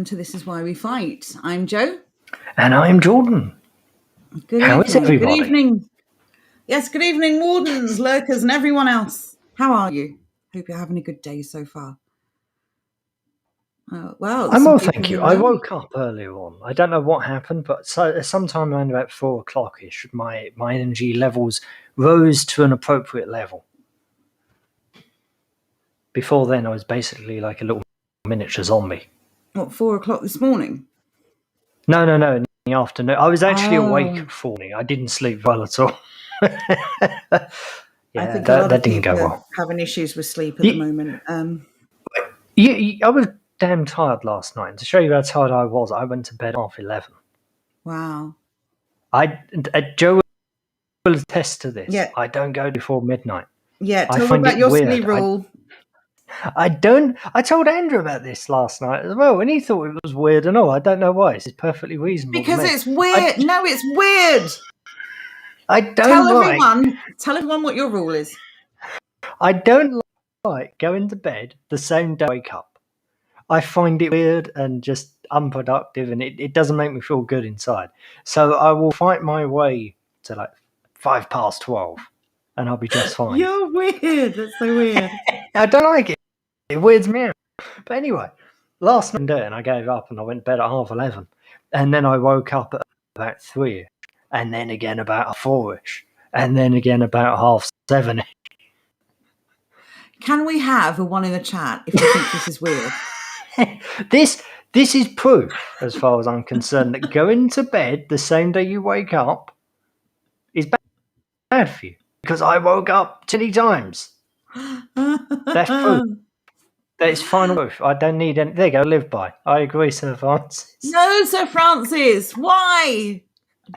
to This Is Why We Fight. I'm Joe. And I'm Jordan. Good How evening. is everybody? Good evening. Yes, good evening, Wardens, lurkers, and everyone else. How are you? Hope you're having a good day so far. Well, I'm well, thank you. I woke up earlier on. I don't know what happened, but sometime around about 4 o'clock-ish, my energy levels rose to an appropriate level. Before then, I was basically like a little miniature zombie. What, 4 o'clock this morning? No, in the afternoon. I was actually awake at 4. I didn't sleep well at all. I think a lot of didn't go people well. are having issues with sleep at the moment. I was damn tired last night. And to show you how tired I was, I went to bed at 11:30. Wow. Joe will attest to this. Yeah. I don't go before midnight. Yeah, tell me about your silly rule. I told Andrew about this last night as well, and he thought it was weird and all. I don't know why. It's perfectly reasonable. Because it's weird. No, it's weird. I don't Tell everyone what your rule is. I don't like going to bed the same day I wake up. I find it weird and just unproductive, and it doesn't make me feel good inside. So I will fight my way to like 12:05, and I'll be just fine. You're weird. That's so weird. I don't like it. It weirds me out. But anyway, last night and I gave up and I went to bed at 11:30. And then I woke up at about 3, and then again about 4ish, and then again about 7:30. Can we have a one in the chat if you think this is weird? This is proof, as far as I'm concerned, that going to bed the same day you wake up is bad for you. Because I woke up 20 times. That's proof. That is final proof. I don't need any. There you go, live by. I agree, Sir Francis. No, Sir Francis. Why?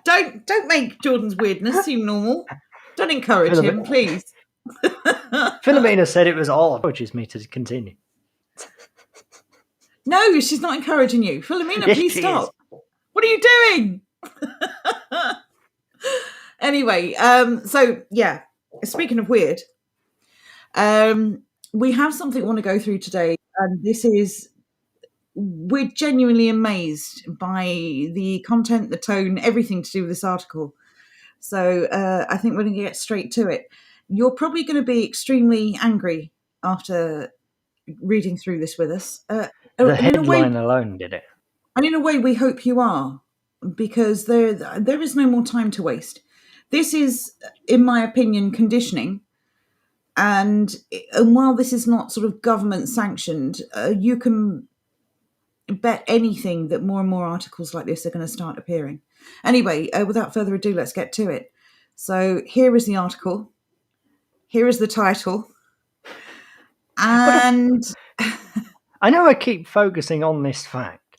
Don't make Jordan's weirdness seem normal. Don't encourage him, please. Philomena said it was odd. Encourages me to continue. No, she's not encouraging you. Philomena, yes, please stop. What are you doing? Anyway, so yeah, speaking of weird, we have something we want to go through today, and this is, we're genuinely amazed by the content, the tone, everything to do with this article. So I think we're going to get straight to it. You're probably going to be extremely angry after reading through this with us. The headline alone did it. And in a way, we hope you are, because there is no more time to waste. This is, in my opinion, conditioning. And while this is not sort of government sanctioned, you can bet anything that more and more articles like this are going to start appearing. Anyway, without further ado, let's get to it. So here is the article. Here is the title. And I know I keep focusing on this fact,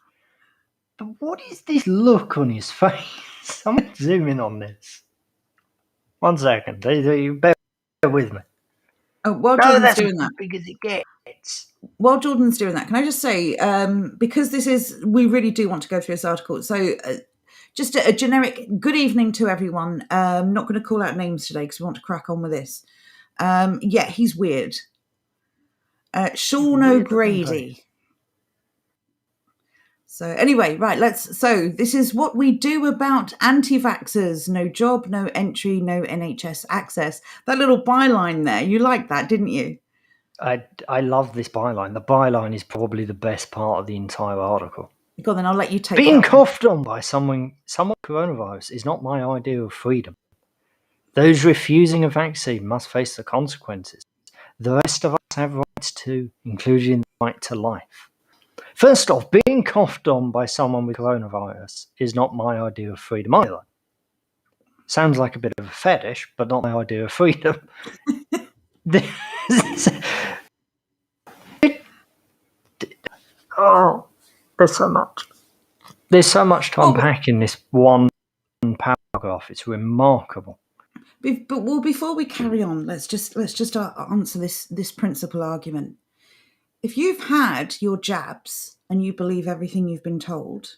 but what is this look on his face? I'm going to zoom in on this. 1 second. Bear with me. Oh, while Jordan's doing that, big as it gets. While Jordan's doing that, can I just say, because we really do want to go through this article. So just a generic good evening to everyone. I'm not going to call out names today because we want to crack on with this. Yeah, he's weird. Sean O'Grady. So anyway, right, so this is what we do about anti-vaxxers. No job, no entry, no NHS access. That little byline there, you liked that, didn't you? I love this byline. The byline is probably the best part of the entire article. Go on, then I'll let you take it. Being coughed on by someone with coronavirus is not my idea of freedom. Those refusing a vaccine must face the consequences. The rest of us have rights too, including the right to life. First off, being coughed on by someone with coronavirus is not my idea of freedom either. Sounds like a bit of a fetish, but not my idea of freedom. There's so much. There's so much to unpack in this one paragraph. It's remarkable. But before we carry on, let's just answer this principal argument. If you've had your jabs and you believe everything you've been told,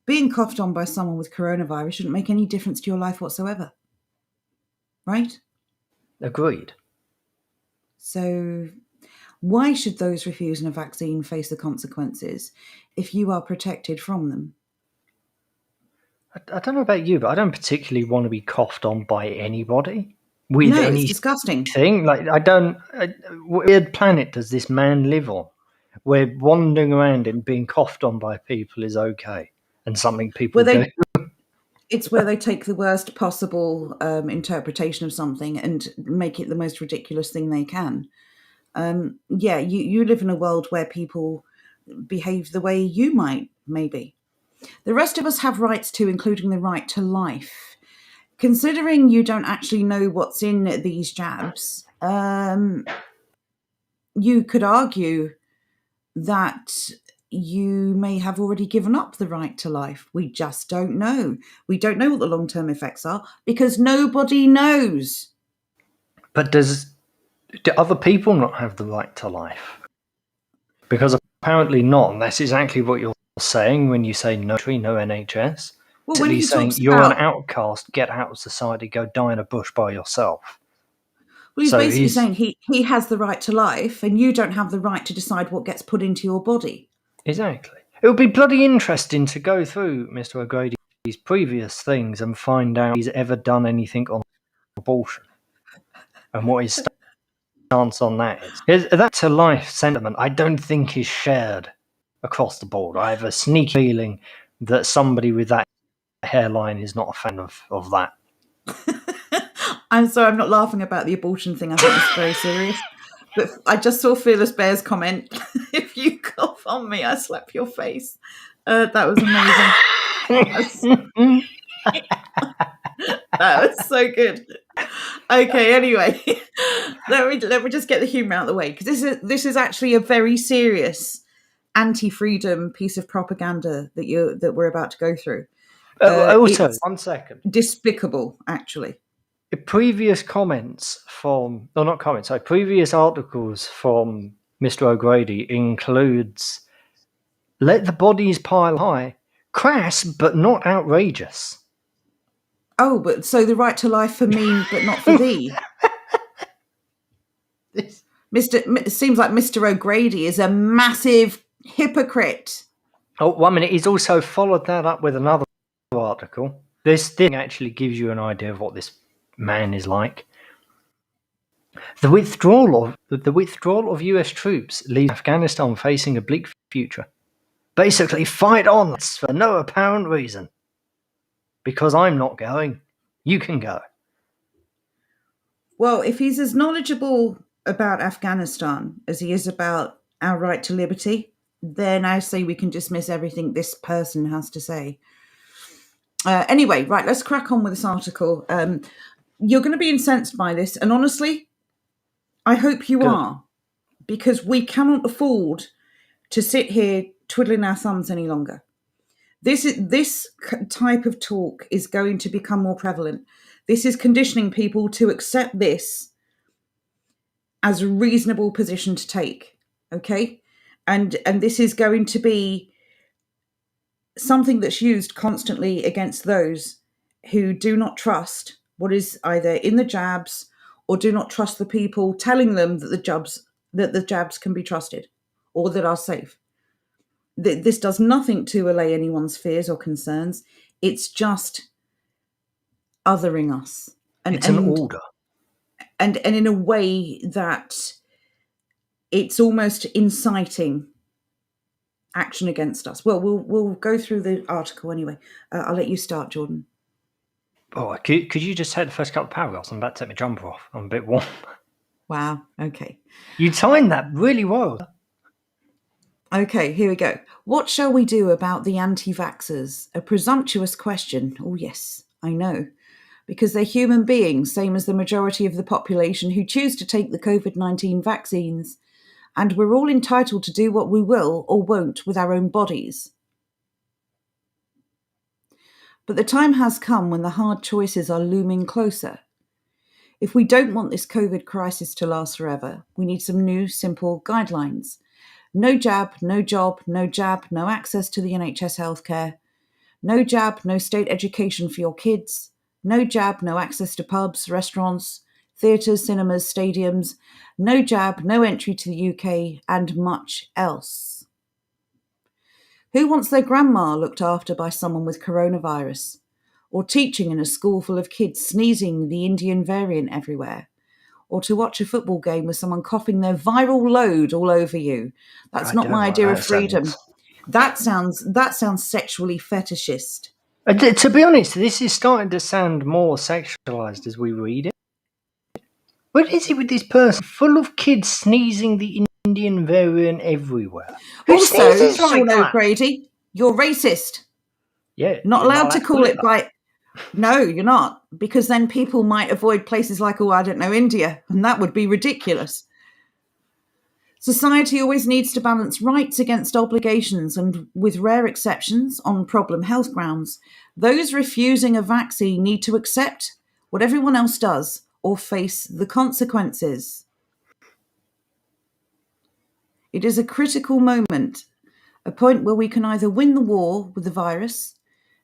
being coughed on by someone with coronavirus shouldn't make any difference to your life whatsoever. Right? Agreed. So Why should those refusing a vaccine face the consequences if you are protected from them? I don't know about you, but I don't particularly want to be coughed on by anybody with No, it's anything. disgusting. Like, what weird planet does this man live on, where wandering around and being coughed on by people is okay, and something people do? It's where they take the worst possible interpretation of something and make it the most ridiculous thing they can. You live in a world where people behave the way you might, maybe. The rest of us have rights too, including the right to life. Considering you don't actually know what's in these jabs, you could argue that you may have already given up the right to life. We just don't know. We don't know what the long-term effects are because nobody knows. But do other people not have the right to life? Because apparently not, and that's exactly what you're saying when you say no tree, no NHS. Well, when Basically he saying talks you're an about, outcast, get out of society, go die in a bush by yourself. well, he's So basically saying he has the right to life and you don't have the right to decide what gets put into your body. Exactly. It would be bloody interesting to go through Mr. O'Grady's previous things and find out if he's ever done anything on abortion and what his stance on that is. That to life sentiment, I don't think is shared across the board. I have a sneaky feeling that somebody with that hairline is not a fan of that. I'm sorry, I'm not laughing about the abortion thing. I think it's very serious. But I just saw Fearless Bear's comment. If you cough on me, I slap your face. That was amazing. That was so good. Okay, anyway, let me just get the humour out of the way because this is actually a very serious anti-freedom piece of propaganda that we're about to go through. Also, It's 1 second. despicable, actually. Previous comments from, no, not comments, sorry, previous articles from Mr. O'Grady includes let the bodies pile high, crass but not outrageous. Oh, but so the right to life for me, but not for thee. It seems like Mr. O'Grady is a massive hypocrite. Oh, 1 minute. He's also followed that up with another article. This thing actually gives you an idea of what this man is like. The withdrawal of US troops leaves Afghanistan facing a bleak future. Basically, fight on for no apparent reason. Because I'm not going, you can go. Well, if he's as knowledgeable about Afghanistan as he is about our right to liberty, then I say we can dismiss everything this person has to say. Anyway, right, let's crack on with this article. You're going to be incensed by this, and honestly, I hope you are, because we cannot afford to sit here twiddling our thumbs any longer. This type of talk is going to become more prevalent. This is conditioning people to accept this as a reasonable position to take, okay? And this is going to be something that's used constantly against those who do not trust what is either in the jabs or do not trust the people telling them that the jabs can be trusted or that are safe. This does nothing to allay anyone's fears or concerns. It's just othering us. It's an order. And in a way that it's almost inciting action against us. Well, we'll go through the article anyway. I'll let you start, Jordan. Oh, could you just take the first couple of paragraphs? I'm about to take my jumper off. I'm a bit warm. Wow. Okay. You timed that really well. Okay, here we go. What shall we do about the anti-vaxxers? A presumptuous question. Oh, yes, I know. Because they're human beings, same as the majority of the population who choose to take the COVID-19 vaccines. And we're all entitled to do what we will or won't with our own bodies. But the time has come when the hard choices are looming closer. If we don't want this COVID crisis to last forever, we need some new, simple guidelines. No jab, no job, no jab, no access to the NHS healthcare. No jab, no state education for your kids. No jab, no access to pubs, restaurants, theatres, cinemas, stadiums, no jab, no entry to the UK, and much else. Who wants their grandma looked after by someone with coronavirus? Or teaching in a school full of kids sneezing the Indian variant everywhere? Or to watch a football game with someone coughing their viral load all over you? That's I not don't my like idea that of freedom. sentence. That sounds sexually fetishist. To be honest, this is starting to sound more sexualized as we read it. What is it with this person full of kids sneezing the Indian variant everywhere? Who Also, sneezes like Sean that? O'Grady, you're racist. Yeah, Not you're allowed to call it that. by. No, you're not, because then people might avoid places like, oh, I don't know, India, and that would be ridiculous. Society always needs to balance rights against obligations, and with rare exceptions, on problem health grounds, those refusing a vaccine need to accept what everyone else does or face the consequences. It is a critical moment, a point where we can either win the war with the virus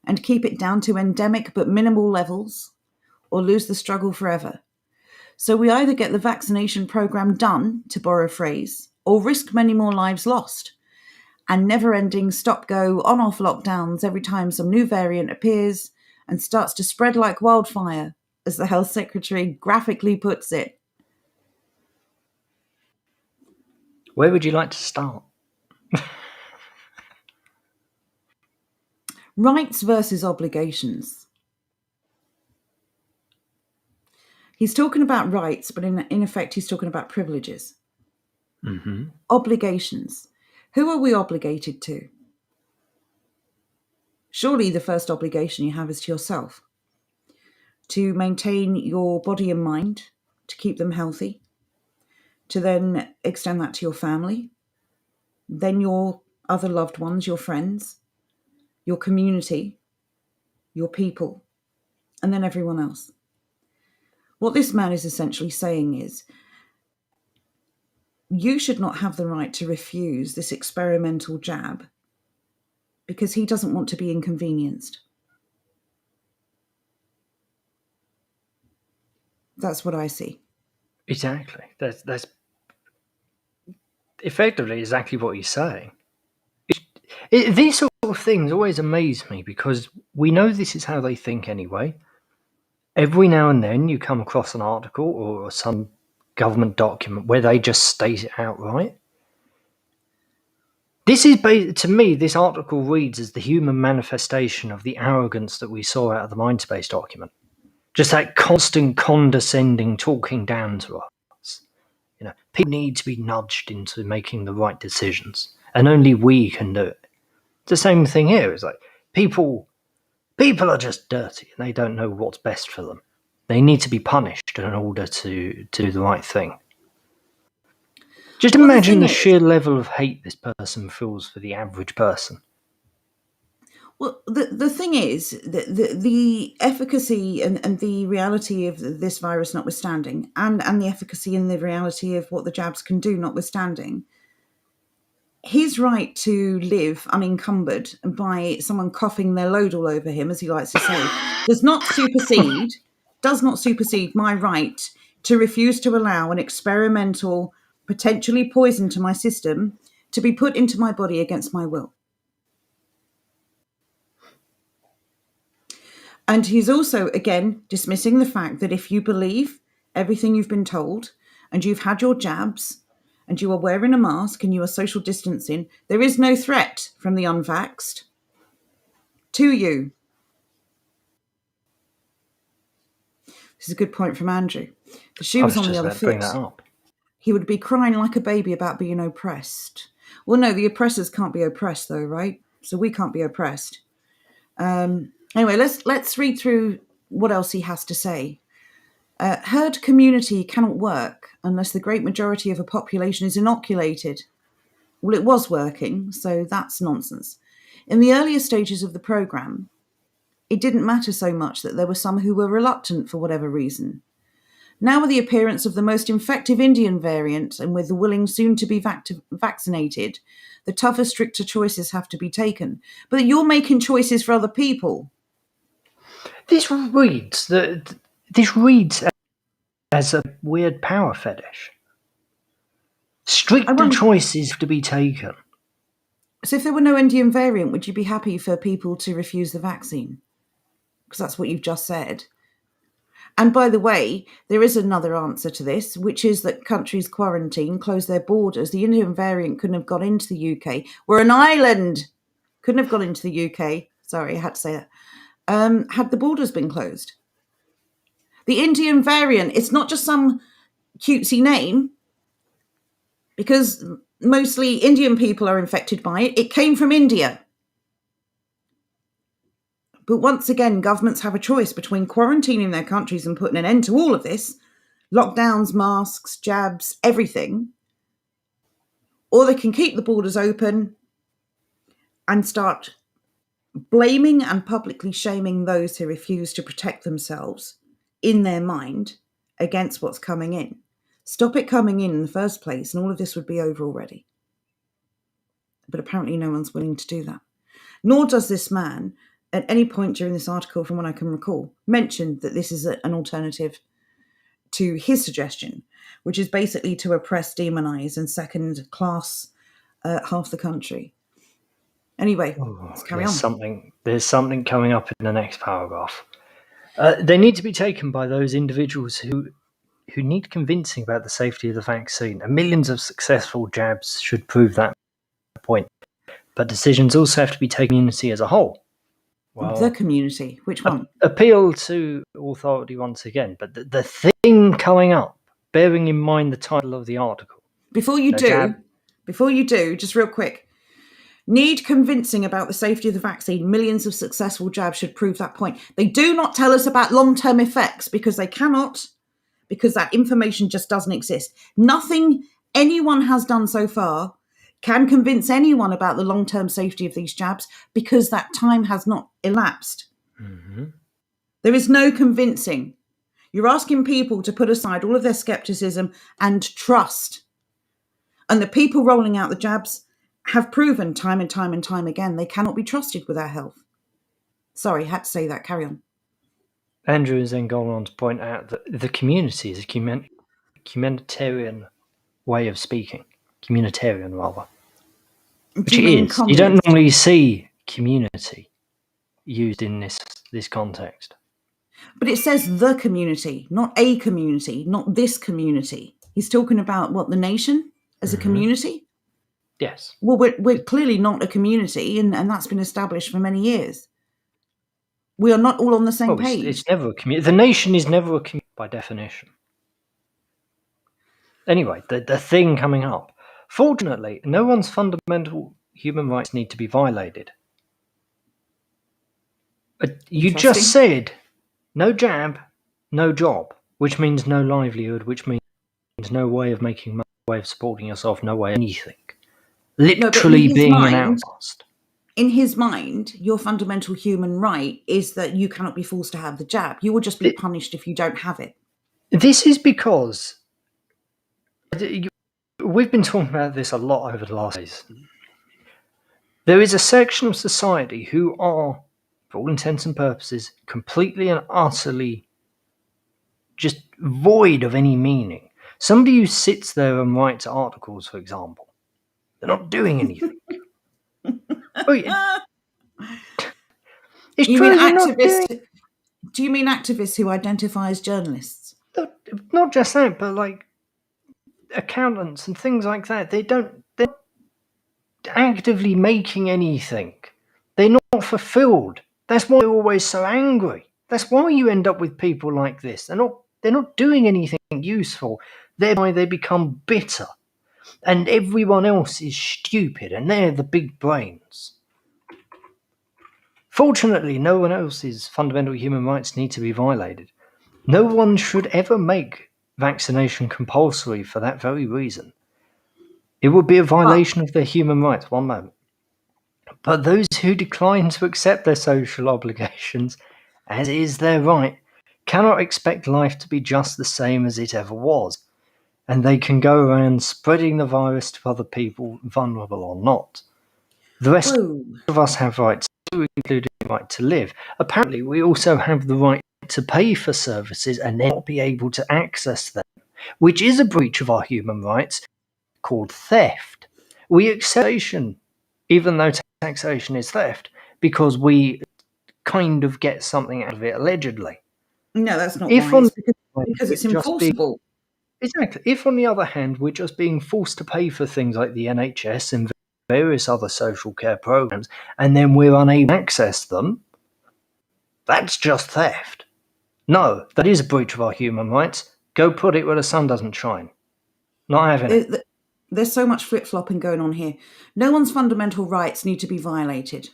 and keep it down to endemic but minimal levels, or lose the struggle forever. So we either get the vaccination program done, to borrow a phrase, or risk many more lives lost, and never-ending stop-go, on-off lockdowns every time some new variant appears and starts to spread like wildfire, as the Health Secretary graphically puts it. Where would you like to start? Rights versus obligations. He's talking about rights, but in effect he's talking about privileges. Mm-hmm. Obligations. Who are we obligated to? Surely the first obligation you have is to yourself. To maintain your body and mind, to keep them healthy, to then extend that to your family, then your other loved ones, your friends, your community, your people, and then everyone else. What this man is essentially saying is, you should not have the right to refuse this experimental jab because he doesn't want to be inconvenienced. That's what I see. Exactly. That's effectively exactly what he's saying. These sort of things always amaze me because we know this is how they think anyway. Every now and then you come across an article or some government document where they just state it outright. This is, to me, this article reads as the human manifestation of the arrogance that we saw out of the Mindspace document. Just that constant condescending talking down to us. You know, people need to be nudged into making the right decisions, and only we can do it. It's the same thing here. It's like people are just dirty and they don't know what's best for them. They need to be punished in order to do the right thing. Just imagine the sheer level of hate this person feels for the average person. Well, the thing is, the efficacy and the reality of this virus notwithstanding, and the efficacy and the reality of what the jabs can do notwithstanding, his right to live unencumbered by someone coughing their load all over him, as he likes to say, does not supersede my right to refuse to allow an experimental, potentially poison to my system to be put into my body against my will. And he's also, again, dismissing the fact that if you believe everything you've been told and you've had your jabs and you are wearing a mask and you are social distancing, there is no threat from the unvaxxed to you. This is a good point from Andrew. The shoe was on the other foot. He would be crying like a baby about being oppressed. Well, no, the oppressors can't be oppressed though, right? So we can't be oppressed. Anyway, let's read through what else he has to say. Herd community cannot work unless the great majority of a population is inoculated. Well, it was working, so that's nonsense. In the earlier stages of the programme, it didn't matter so much that there were some who were reluctant for whatever reason. Now with the appearance of the most infective Indian variant and with the willing soon to be vaccinated, the tougher, stricter choices have to be taken. But you're making choices for other people. This reads as a weird power fetish. Stricter choices to be taken. So if there were no Indian variant, would you be happy for people to refuse the vaccine? Because that's what you've just said. And by the way, there is another answer to this, which is that countries quarantine, close their borders. The Indian variant couldn't have got into the UK. We're an island. Couldn't have got into the UK. Sorry, I had to say that. Had the borders been closed. The Indian variant, it's not just some cutesy name, because mostly Indian people are infected by it. It came from India. But once again, governments have a choice between quarantining their countries and putting an end to all of this, lockdowns, masks, jabs, everything, or they can keep the borders open and start blaming and publicly shaming those who refuse to protect themselves in their mind against what's coming in. Stop it coming in the first place, and all of this would be over already. But apparently no one's willing to do that. Nor does this man, at any point during this article, from what I can recall, mention that this is an alternative to his suggestion, which is basically to oppress, demonize, and second-class half the country. Anyway, let's carry on. There's something coming up in the next paragraph. They need to be taken by those individuals who need convincing about the safety of the vaccine, and millions of successful jabs should prove that point. But decisions also have to be taken in community as a whole. Well, the community, which one? Appeal to authority once again, but the thing coming up, bearing in mind the title of the article. Before you do, just real quick, need convincing about the safety of the vaccine. Millions of successful jabs should prove that point. They do not tell us about long-term effects because they cannot, because that information just doesn't exist. Nothing anyone has done so far can convince anyone about the long-term safety of these jabs because that time has not elapsed. Mm-hmm. There is no convincing. You're asking people to put aside all of their skepticism and trust. And the people rolling out the jabs have proven time and time and time again they cannot be trusted with our health. Sorry, had to say that. Carry on. Andrew is then going on to point out that the community is a communitarian way of speaking. Communitarian, rather. Which it is. You don't normally see community used in this context. But it says the community, not a community, not this community. He's talking about, what, the nation as a community? Yes. Well, we're clearly not a community, and that's been established for many years. We are not all on the same page. It's never a community. The nation is never a community by definition. Anyway, the thing coming up. Fortunately, no one's fundamental human rights need to be violated. You just said no jab, no job, which means no livelihood, which means no way of making money, no way of supporting yourself, no way of anything. Literally being an outcast. In his mind, your fundamental human right is that you cannot be forced to have the jab. You will just be punished if you don't have it. This is because we've been talking about this a lot over the last days. There is a section of society who are, for all intents and purposes, completely and utterly just void of any meaning. Somebody who sits there and writes articles, for example, they're not doing anything. It's true, they're not doing... Do you mean activists who identify as journalists? Not just that, but like accountants and things like that. They're not actively making anything. They're not fulfilled. That's why they're always so angry. That's why you end up with people like this. They're not doing anything useful. Thereby they become bitter. And everyone else is stupid, and they're the big brains. Fortunately, no one else's fundamental human rights need to be violated. No one should ever make vaccination compulsory for that very reason. It would be a violation of their human rights. One moment. But those who decline to accept their social obligations, as is their right, cannot expect life to be just the same as it ever was. And they can go around spreading the virus to other people, vulnerable or not. The rest of us have rights too, including the right to live. Apparently, we also have the right to pay for services and then not be able to access them, which is a breach of our human rights called theft. We accept taxation, even though taxation is theft, because we kind of get something out of it allegedly. No, that's not If why. on It's because it's enforceable. exactly, if on the other hand we're just being forced to pay for things like the NHS and various other social care programs, and then we're unable to access them, that's just theft. No, that is a breach of our human rights. Go put it where the sun doesn't shine. Not having it. There's so much flip-flopping going on here. No one's fundamental rights need to be violated.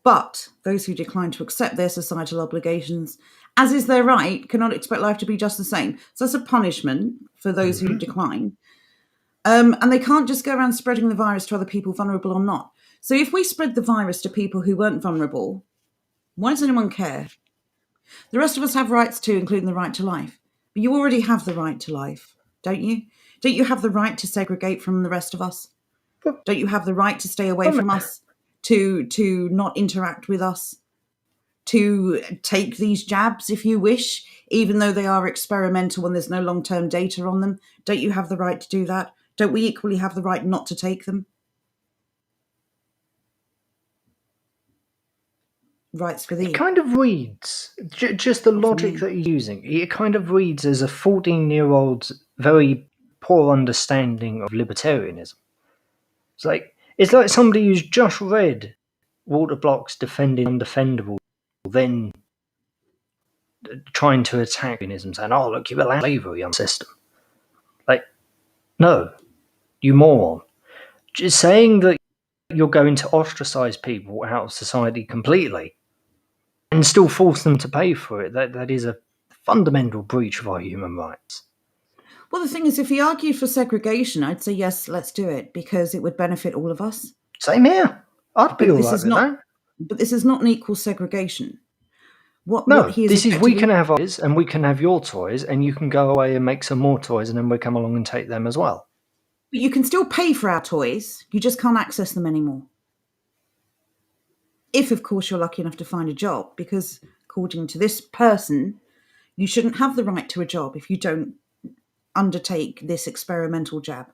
But those who decline to accept their societal obligations, as is their right, cannot expect life to be just the same. So that's a punishment for those who decline. And they can't just go around spreading the virus to other people, vulnerable or not. So if we spread the virus to people who weren't vulnerable, why does anyone care? The rest of us have rights too, including the right to life. But you already have the right to life, don't you? Don't you have the right to segregate from the rest of us? Don't you have the right to stay away from us, to not interact with us, to take these jabs if you wish, even though they are experimental and there's no long-term data on them? Don't you have the right to do that? Don't we equally have the right not to take them? Rights for thee. It kind of reads, just the logic that you're using, it kind of reads as a 14-year-old's very poor understanding of libertarianism. It's like somebody who's just read Walter Block's Defending Undefendable, then trying to attack communism, saying, oh, look, you've allowed slavery on the system. Like, no, you moron. Just saying that you're going to ostracize people out of society completely and still force them to pay for it, that is a fundamental breach of our human rights. Well, the thing is, if he argued for segregation, I'd say, yes, let's do it, because it would benefit all of us. Same here. I'd be all right with that. But this is not an equal segregation. We can have ours and we can have your toys, and you can go away and make some more toys, and then we come along and take them as well. But you can still pay for our toys. You just can't access them anymore. If, of course, you're lucky enough to find a job, because according to this person, you shouldn't have the right to a job if you don't undertake this experimental jab.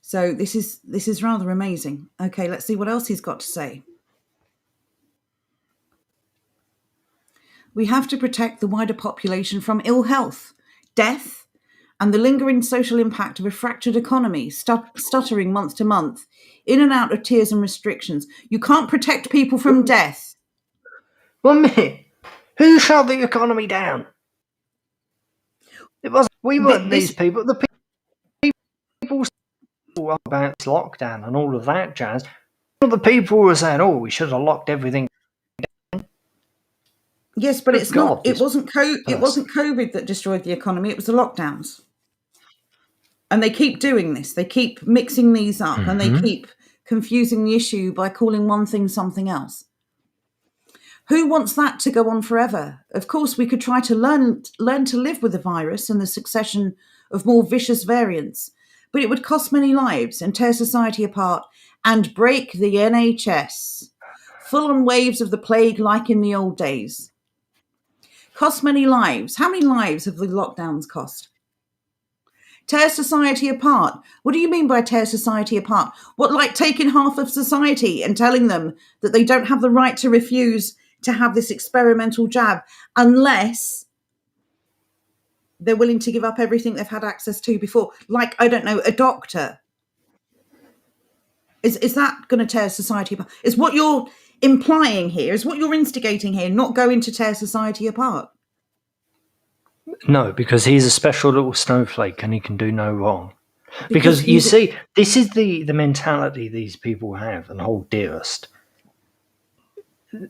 So this is rather amazing. Okay, let's see what else he's got to say. We have to protect the wider population from ill health, death, and the lingering social impact of a fractured economy, stuttering month to month, in and out of tiers and restrictions. You can't protect people from death. 1 minute. Who shut the economy down? It wasn't. We weren't these people. The people about this lockdown and all of that jazz. The people were saying, "Oh, we should have locked everything down." Yes, but it's not. It wasn't COVID that destroyed the economy. It was the lockdowns. And they keep doing this. They keep mixing these up, and they keep confusing the issue by calling one thing something else. Who wants that to go on forever? Of course, we could try to learn to live with the virus and the succession of more vicious variants, but it would cost many lives and tear society apart and break the NHS. Full-on waves of the plague like in the old days. Cost many lives. How many lives have the lockdowns cost? Tear society apart. What do you mean by tear society apart? What, like taking half of society and telling them that they don't have the right to refuse to have this experimental jab unless they're willing to give up everything they've had access to before? Like, I don't know, a doctor. Is that going to tear society apart? Is what you're implying here, is what you're instigating here, not going to tear society apart? No, because he's a special little snowflake and he can do no wrong. Because you see, this is the mentality these people have and hold dearest.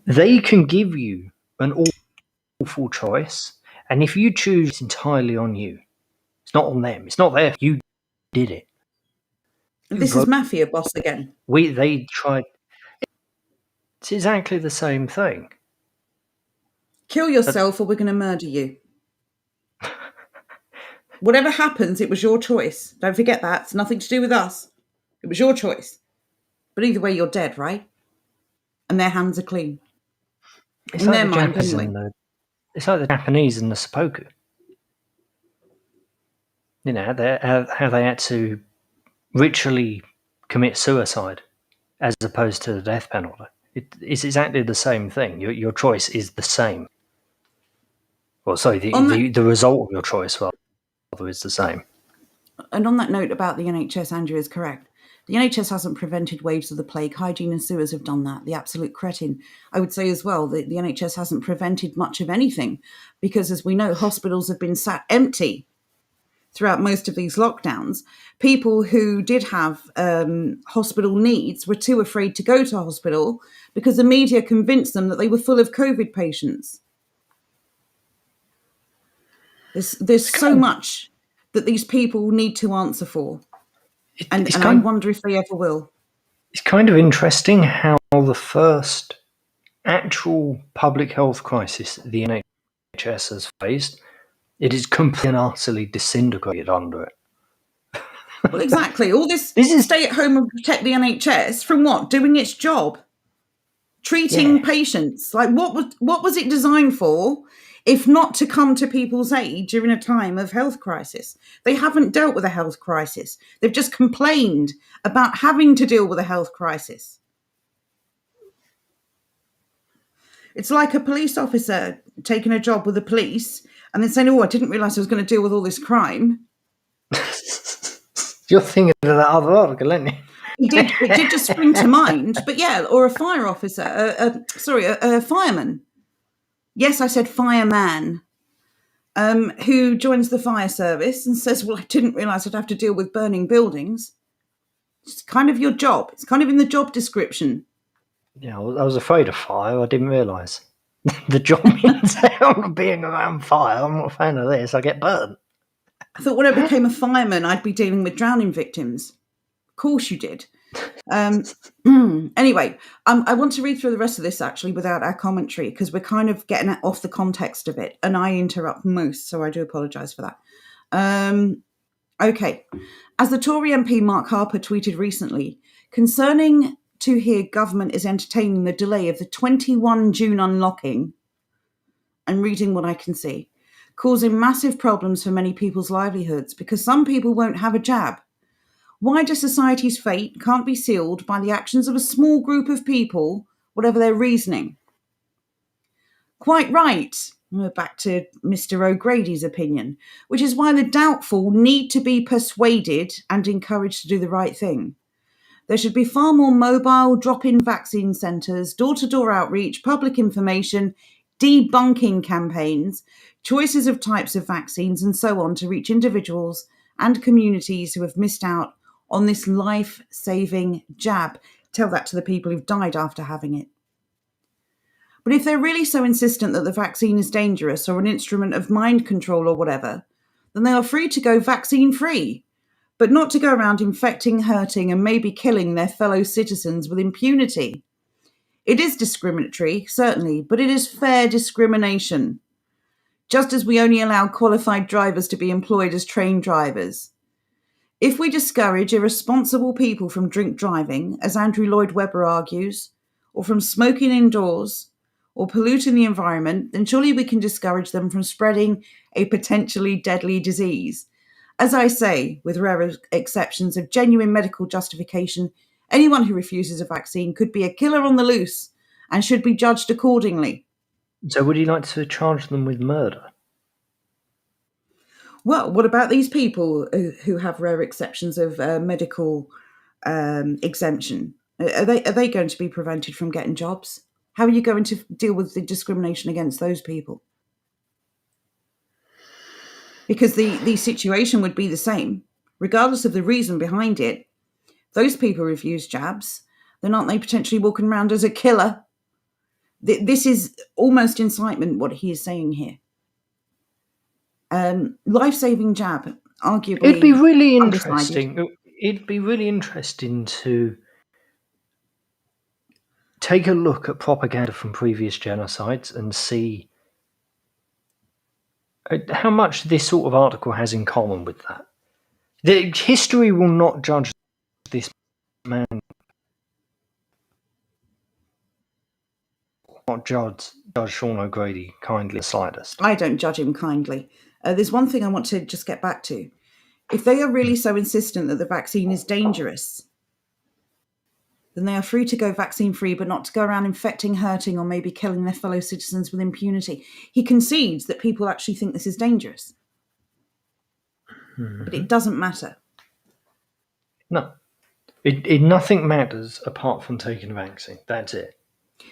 They can give you an awful choice, and if you choose, it's entirely on you. It's not on them. It's not there. You did it. This is mafia boss again. They tried. It's exactly the same thing. Kill yourself or we're going to murder you. Whatever happens, it was your choice. Don't forget that. It's nothing to do with us. It was your choice. But either way, you're dead, right? And their hands are clean. It's in like their the mind Japanese anyway. and it's like the Japanese and the seppuku. You know, how they had to ritually commit suicide as opposed to the death penalty. It's exactly the same thing. Your choice is the same. Well, sorry, On that the result of your choice rather is the same. And on that note about the NHS, Andrew is correct. The NHS hasn't prevented waves of the plague. Hygiene and sewers have done that. The absolute cretin. I would say as well that the NHS hasn't prevented much of anything because, as we know, hospitals have been sat empty throughout most of these lockdowns. People who did have hospital needs were too afraid to go to hospital because the media convinced them that they were full of COVID patients. There's It's so kind of much that these people need to answer for. it's And I kind wonder if they ever will. it's kind of interesting how the first actual public health crisis the NHS has faced, it is completely and utterly disintegrated under it. Well, exactly. All this This is stay at home and protect the NHS from what? Doing its job, yeah. treating patients. Like what was it designed for? If not to come to people's aid during a time of health crisis. They haven't dealt with a health crisis. They've just complained about having to deal with a health crisis. It's like a police officer taking a job with the police and then saying, "Oh, I didn't realise I was going to deal with all this crime." You're thinking of that other article, aren't you? It did just spring to mind, but yeah, or a fire officer, a fireman. Yes, I said fireman, who joins the fire service and says, "Well, I didn't realise I'd have to deal with burning buildings." It's kind of your job. It's kind of in the job description. Yeah, I was afraid of fire. I didn't realise. The job means being around fire. I'm not a fan of this. I get burnt. I thought when I became a fireman, I'd be dealing with drowning victims. Of course you did. Anyway, I want to read through the rest of this actually without our commentary because we're kind of getting off the context of it, and I interrupt most, so I do apologise for that. Okay. As the Tory MP Mark Harper tweeted recently, concerning to hear government is entertaining the delay of the 21 June unlocking, and reading what I can see, causing massive problems for many people's livelihoods because some people won't have a jab. Wider society's fate can't be sealed by the actions of a small group of people, whatever their reasoning. Quite right. We're back to Mr. O'Grady's opinion, which is why the doubtful need to be persuaded and encouraged to do the right thing. There should be far more mobile drop-in vaccine centres, door-to-door outreach, public information, debunking campaigns, choices of types of vaccines, and so on to reach individuals and communities who have missed out on this life-saving jab. Tell that to the people who've died after having it. But if they're really so insistent that the vaccine is dangerous or an instrument of mind control or whatever, then they are free to go vaccine-free, but not to go around infecting, hurting, and maybe killing their fellow citizens with impunity. It is discriminatory, certainly, but it is fair discrimination. Just as we only allow qualified drivers to be employed as trained drivers. If we discourage irresponsible people from drink driving, as Andrew Lloyd Webber argues, or from smoking indoors, or polluting the environment, then surely we can discourage them from spreading a potentially deadly disease. As I say, with rare exceptions of genuine medical justification, anyone who refuses a vaccine could be a killer on the loose and should be judged accordingly. So, would you like to charge them with murder? Well, what about these people who have rare exceptions of medical exemption? Are they going to be prevented from getting jobs? How are you going to deal with the discrimination against those people? Because the situation would be the same, regardless of the reason behind it. Those people refuse jabs, then aren't they potentially walking around as a killer? This is almost incitement, what he is saying here. Life-saving jab, It'd be arguably really undecided. interesting. It'd be really interesting to take a look at propaganda from previous genocides and see how much this sort of article has in common with that. The history will not judge this man. judge Sean O'Grady kindly the slightest. I don't judge him kindly. There's one thing I want to just get back to. If they are really so insistent that the vaccine is dangerous, then they are free to go vaccine free, but not to go around infecting, hurting, or maybe killing their fellow citizens with impunity. He concedes that people actually think this is dangerous. But it doesn't matter. No. Nothing matters apart from taking a vaccine. That's it.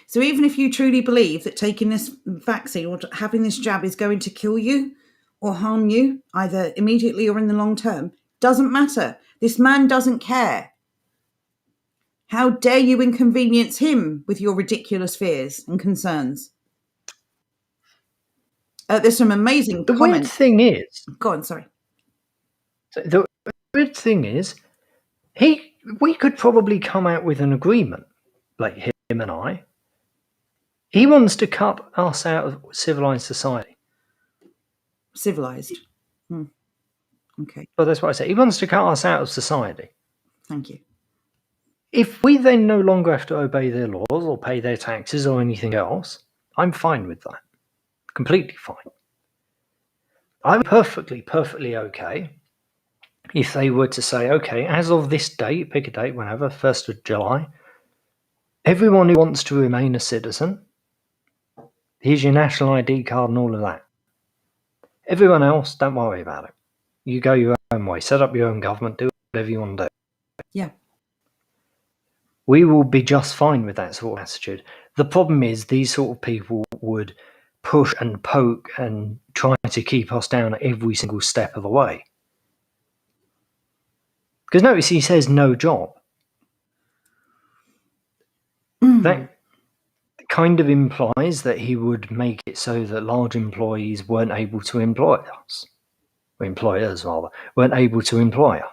So even if you truly believe that taking this vaccine or having this jab is going to kill you or harm you, either immediately or in the long term, doesn't matter. This man doesn't care. How dare you inconvenience him with your ridiculous fears and concerns? There's some amazing The comments. weird thing is... Go on, sorry. The weird thing is, we could probably come out with an agreement, like him and I. He wants to cut us out of civilized society. Civilized. Okay. Well, that's what I say. He wants to cut us out of society. Thank you. If we then no longer have to obey their laws or pay their taxes or anything else, I'm fine with that. Completely fine. I'm perfectly okay if they were to say, okay, as of this date, pick a date, whenever, 1st of July, everyone who wants to remain a citizen, here's your national ID card and all of that. Everyone else, don't worry about it. You go your own way. Set up your own government. Do whatever you want to do. Yeah. We will be just fine with that sort of attitude. The problem is these sort of people would push and poke and try to keep us down at every single step of the way. Because notice he says no job. That kind of implies that he would make it so that large employees weren't able to employ us. Or employers, rather, weren't able to employ us.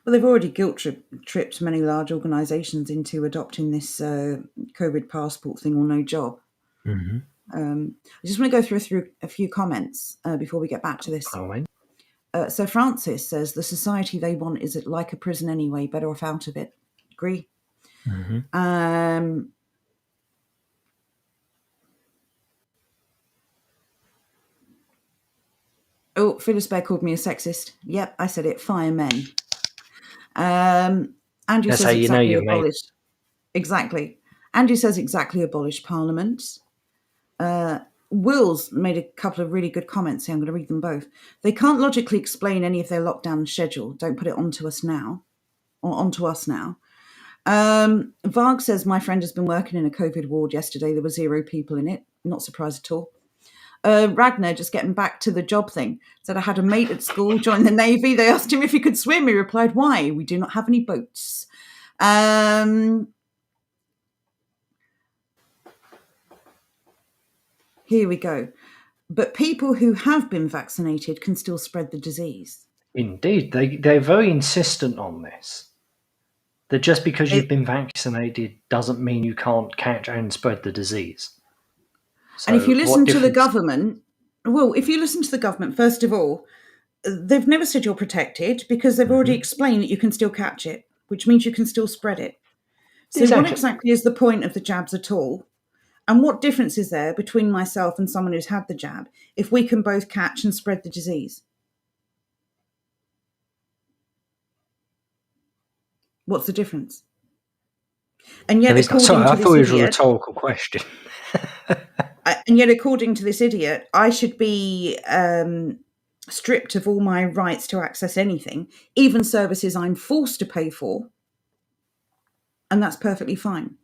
Well, they've already guilt-tripped many large organisations into adopting this COVID passport thing or no job. Mm-hmm. I just want to go through a few comments before we get back to this. So Francis says the society they want is like a prison anyway, better off out of it. Agree. Mm-hmm. Oh, Phyllis Bear called me a sexist. Yep, I said it. Fire men. Andrew That's says how you know exactly you're abolished. Exactly. Andrew says exactly abolish Parliament. Will's made a couple of really good comments here. I'm going to read them both. They can't logically explain any of their lockdown schedule. Don't put it onto us now. Varg says, my friend has been working in a COVID ward yesterday. There were 0 people in it. Not surprised at all. Ragnar, just getting back to the job thing, said, I had a mate at school, joined the Navy. They asked him if he could swim. He replied, why? We do not have any boats. Here we go. But people who have been vaccinated can still spread the disease. Indeed. They're very insistent on this. That just because you've been vaccinated doesn't mean you can't catch and spread the disease. So and if you listen to the government, first of all, they've never said you're protected because they've already explained that you can still catch it, which means you can still spread it. So what exactly is the point of the jabs at all? And what difference is there between myself and someone who's had the jab if we can both catch and spread the disease? What's the difference? And yet, according to this idiot, I thought it was a rhetorical question. And yet, according to this idiot, I should be stripped of all my rights to access anything, even services I'm forced to pay for, and that's perfectly fine.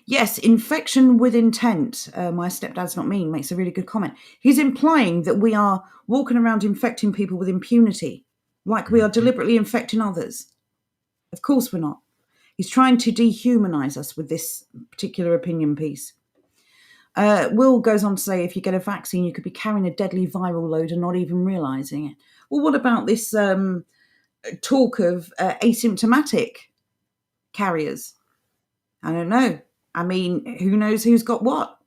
Yes, infection with intent. My stepdad's not mean makes a really good comment. He's implying that we are walking around infecting people with impunity, like we are deliberately infecting others. Of course we're not. He's trying to dehumanize us with this particular opinion piece. Will goes on to say, if you get a vaccine, you could be carrying a deadly viral load and not even realizing it. Well, what about this talk of asymptomatic carriers? I don't know. I mean, who knows who's got what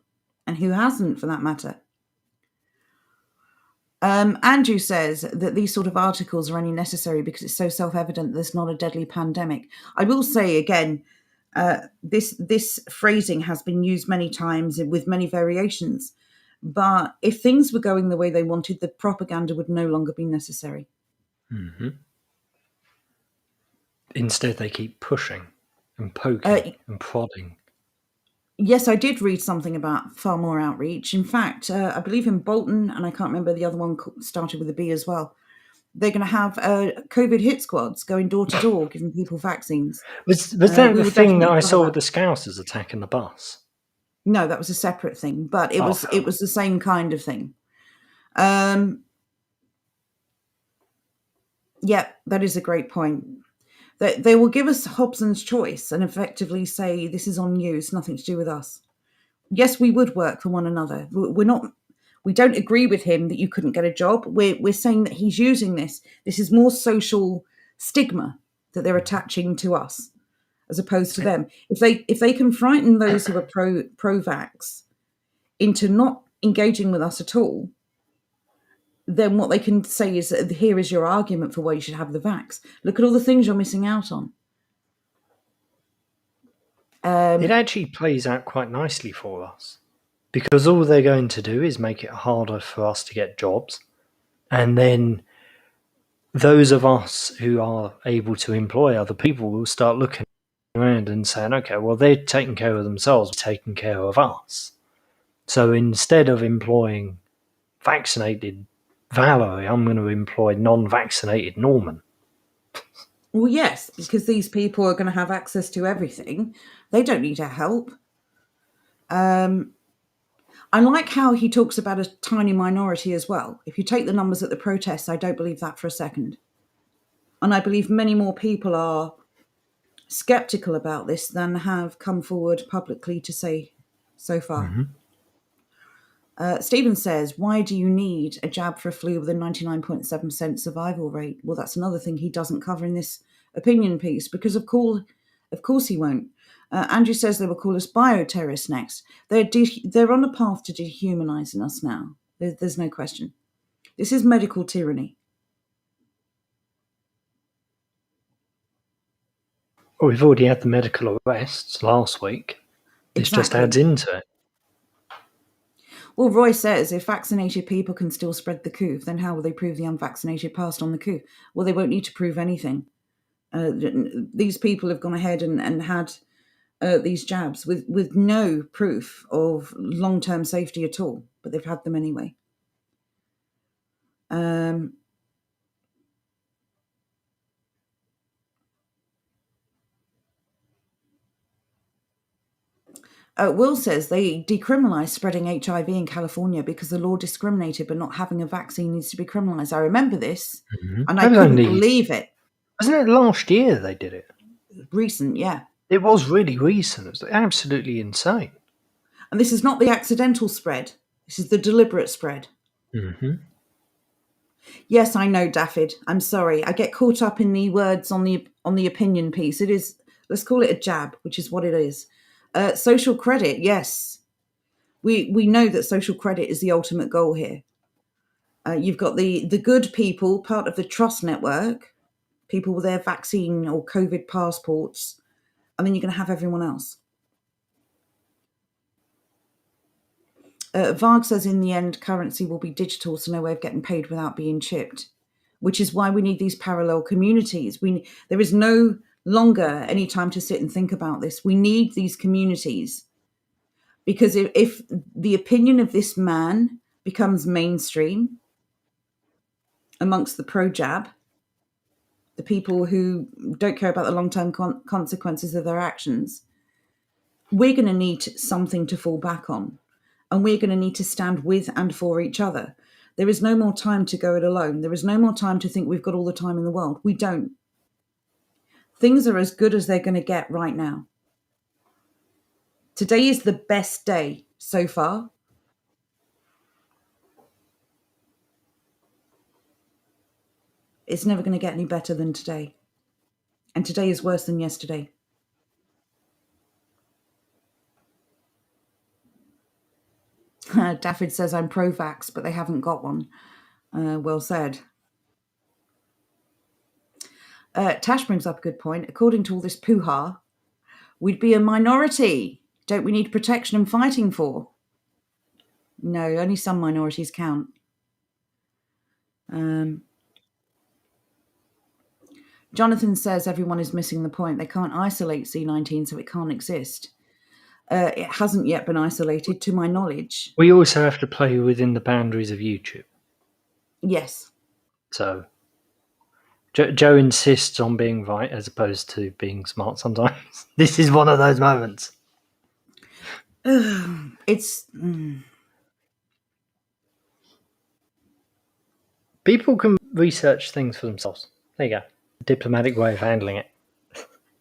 and who hasn't, for that matter. Andrew says that these sort of articles are only necessary because it's so self-evident there's not a deadly pandemic. I will say again, this phrasing has been used many times with many variations. But if things were going the way they wanted, the propaganda would no longer be necessary. Mm-hmm. Instead, they keep pushing and poking and prodding. Yes, I did read something about far more outreach. In fact, I believe in Bolton, and I can't remember the other one started with a B as well. They're going to have COVID hit squads going door to door giving people vaccines. Was that We the will thing that definitely I cover saw with that. the Scousers attacking the bus? No, that was a separate thing, but it Oh, was fair it enough. was the same kind of thing. Um, yeah, that is a great point. They will give us Hobson's choice and effectively say this is on you. It's nothing to do with us. Yes, we would work for one another. We're not. We don't agree with him that you couldn't get a job. We're saying that he's using this. This is more social stigma that they're attaching to us as opposed to them. If they can frighten those who are pro vax into not engaging with us at all, then what they can say is that here is your argument for why you should have the vax. Look at all the things you're missing out on. It actually plays out quite nicely for us because all they're going to do is make it harder for us to get jobs. And then those of us who are able to employ other people will start looking around and saying, okay, well, they're taking care of themselves, taking care of us. So instead of employing vaccinated Valerie, I'm going to employ non-vaccinated Norman. Well, yes, because these people are going to have access to everything. They don't need our help. I like how he talks about a tiny minority as well. If you take the numbers at the protests, I don't believe that for a second. And I believe many more people are skeptical about this than have come forward publicly to say so far. Mm-hmm. Stephen says, why do you need a jab for a flu with a 99.7% survival rate? Well, that's another thing he doesn't cover in this opinion piece, because of course he won't. Andrew says they will call us bioterrorists next. They're on a path to dehumanizing us now. There's no question. This is medical tyranny. Well, we've already had the medical arrests last week. This just adds Exactly. into it. Well, Roy says if vaccinated people can still spread the coup, then how will they prove the unvaccinated passed on the coup? Well, they won't need to prove anything. These people have gone ahead and had these jabs with no proof of long-term safety at all, but they've had them anyway. Will says they decriminalised spreading HIV in California because the law discriminated, but not having a vaccine needs to be criminalised. I remember this, Mm-hmm. and I That was couldn't only, believe it. wasn't it last year they did it? Recent, yeah. It was really recent. It was absolutely insane. And this is not the accidental spread. This is the deliberate spread. Mm-hmm. Yes, I know, Daffyd. I'm sorry. I get caught up in the words on the opinion piece. It is, let's call it a jab, which is what it is. Social credit, yes. We know that social credit is the ultimate goal here. You've got the good people, part of the trust network, people with their vaccine or COVID passports, and then you're going to have everyone else. Varg says in the end, currency will be digital, so no way of getting paid without being chipped, which is why we need these parallel communities. There is no longer any time to sit and think about this. We need these communities because if the opinion of this man becomes mainstream amongst the pro-jab, the people who don't care about the long-term consequences of their actions, we're going to need something to fall back on. And we're going to need to stand with and for each other. There is no more time to go it alone. There is no more time to think we've got all the time in the world. We don't. Things are as good as they're going to get right now. Today is the best day so far. It's never going to get any better than today. And today is worse than yesterday. Daffyd says I'm pro-vax, but they haven't got one. Well said. Tash brings up a good point. According to all this poo-ha, we'd be a minority. Don't we need protection and fighting for? No, only some minorities count. Jonathan says everyone is missing the point. They can't isolate C19, so it can't exist. It hasn't yet been isolated, to my knowledge. We also have to play within the boundaries of YouTube. Yes. So Joe insists on being right as opposed to being smart sometimes. This is one of those moments. It's... People can research things for themselves. There you go. A diplomatic way of handling it.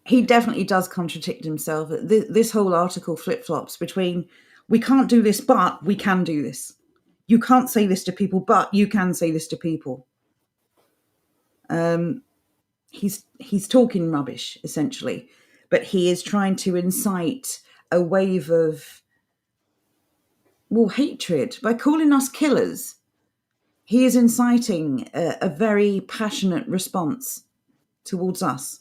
He definitely does contradict himself. This whole article flip-flops between we can't do this, but we can do this. You can't say this to people, but you can say this to people. He's talking rubbish, essentially, but he is trying to incite a wave of, well, hatred. By calling us killers, he is inciting a very passionate response towards us.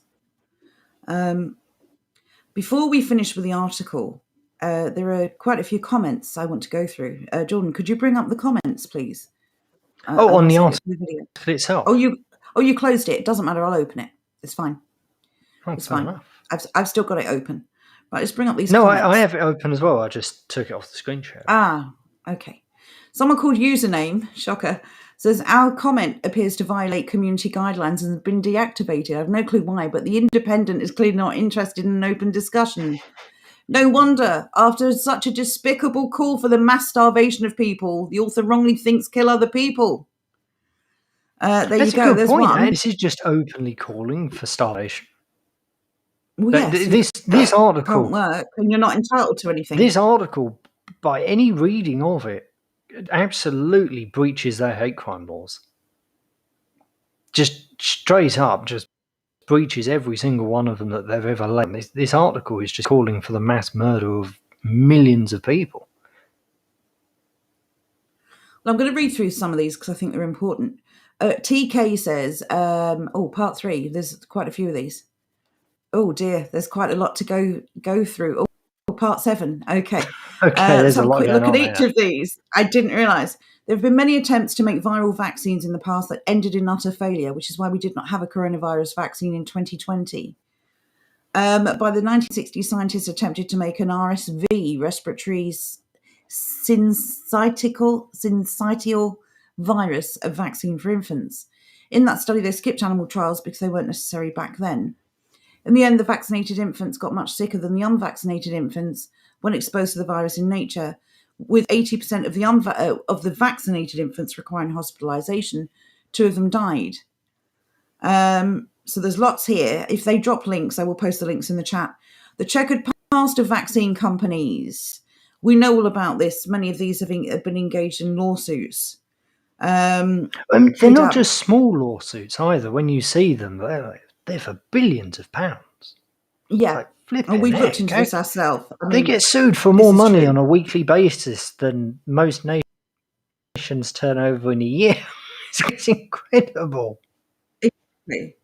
Before we finish with the article, there are quite a few comments I want to go through. Jordan, could you bring up the comments, please? On the article itself? Oh, you closed it. It doesn't matter. I'll open it. It's fine. It's fine. Enough. I've still got it open. Right, let's bring up these No, comments. I have it open as well. I just took it off the screen share. Ah, okay. Someone called Username, shocker, says, our comment appears to violate community guidelines and has been deactivated. I have no clue why, but the Independent is clearly not interested in an open discussion. No wonder, after such a despicable call for the mass starvation of people, the author wrongly thinks kill other people. There you go. There's one. This is just openly calling for starvation. Well, yes, this article can't work, and you're not entitled to anything. This article, by any reading of it, absolutely breaches their hate crime laws. Just straight up, just breaches every single one of them that they've ever laid. This article is just calling for the mass murder of millions of people. Well, I'm going to read through some of these because I think they're important. TK says, part 3, there's quite a few of these. Oh dear, there's quite a lot to go through. Oh, part 7, okay. There's a lot quick going look on at each of these. I didn't realise. There have been many attempts to make viral vaccines in the past that ended in utter failure, which is why we did not have a coronavirus vaccine in 2020. By the 1960s, scientists attempted to make an RSV, respiratory syncytial virus, a vaccine for infants. In that study, they skipped animal trials because they weren't necessary back then. In the end, the vaccinated infants got much sicker than the unvaccinated infants when exposed to the virus in nature, with 80% of the vaccinated infants requiring hospitalization. 2 of them died. So there's lots here. If they drop links, I will post the links in the chat. The checkered past of vaccine companies. We know all about this. Many of these have been engaged in lawsuits. They're not just small lawsuits either. When you see them, they're for billions of pounds. Yeah. And we've looked into this ourselves. They get sued for more money on a weekly basis than most nations turn over in a year. It's incredible. Exactly.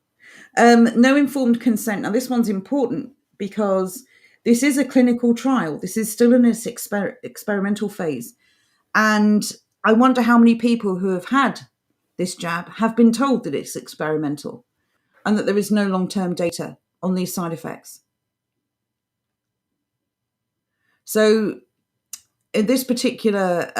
No informed consent. Now, this one's important because this is a clinical trial. This is still in its experimental phase. And I wonder how many people who have had this jab have been told that it's experimental and that there is no long-term data on these side effects. So in this particular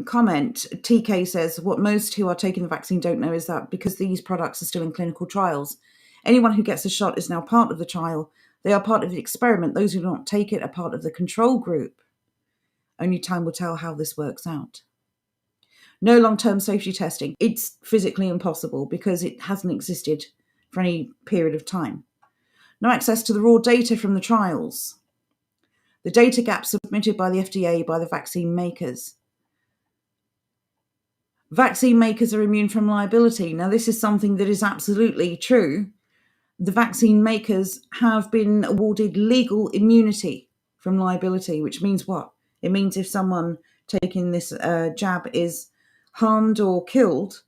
comment, TK says, what most who are taking the vaccine don't know is that because these products are still in clinical trials, anyone who gets a shot is now part of the trial. They are part of the experiment. Those who do not take it are part of the control group. Only time will tell how this works out. No long-term safety testing. It's physically impossible because it hasn't existed for any period of time. No access to the raw data from the trials. The data gap submitted by the FDA by the vaccine makers. Vaccine makers are immune from liability. Now, this is something that is absolutely true. The vaccine makers have been awarded legal immunity from liability, which means what? It means if someone taking this jab is harmed or killed,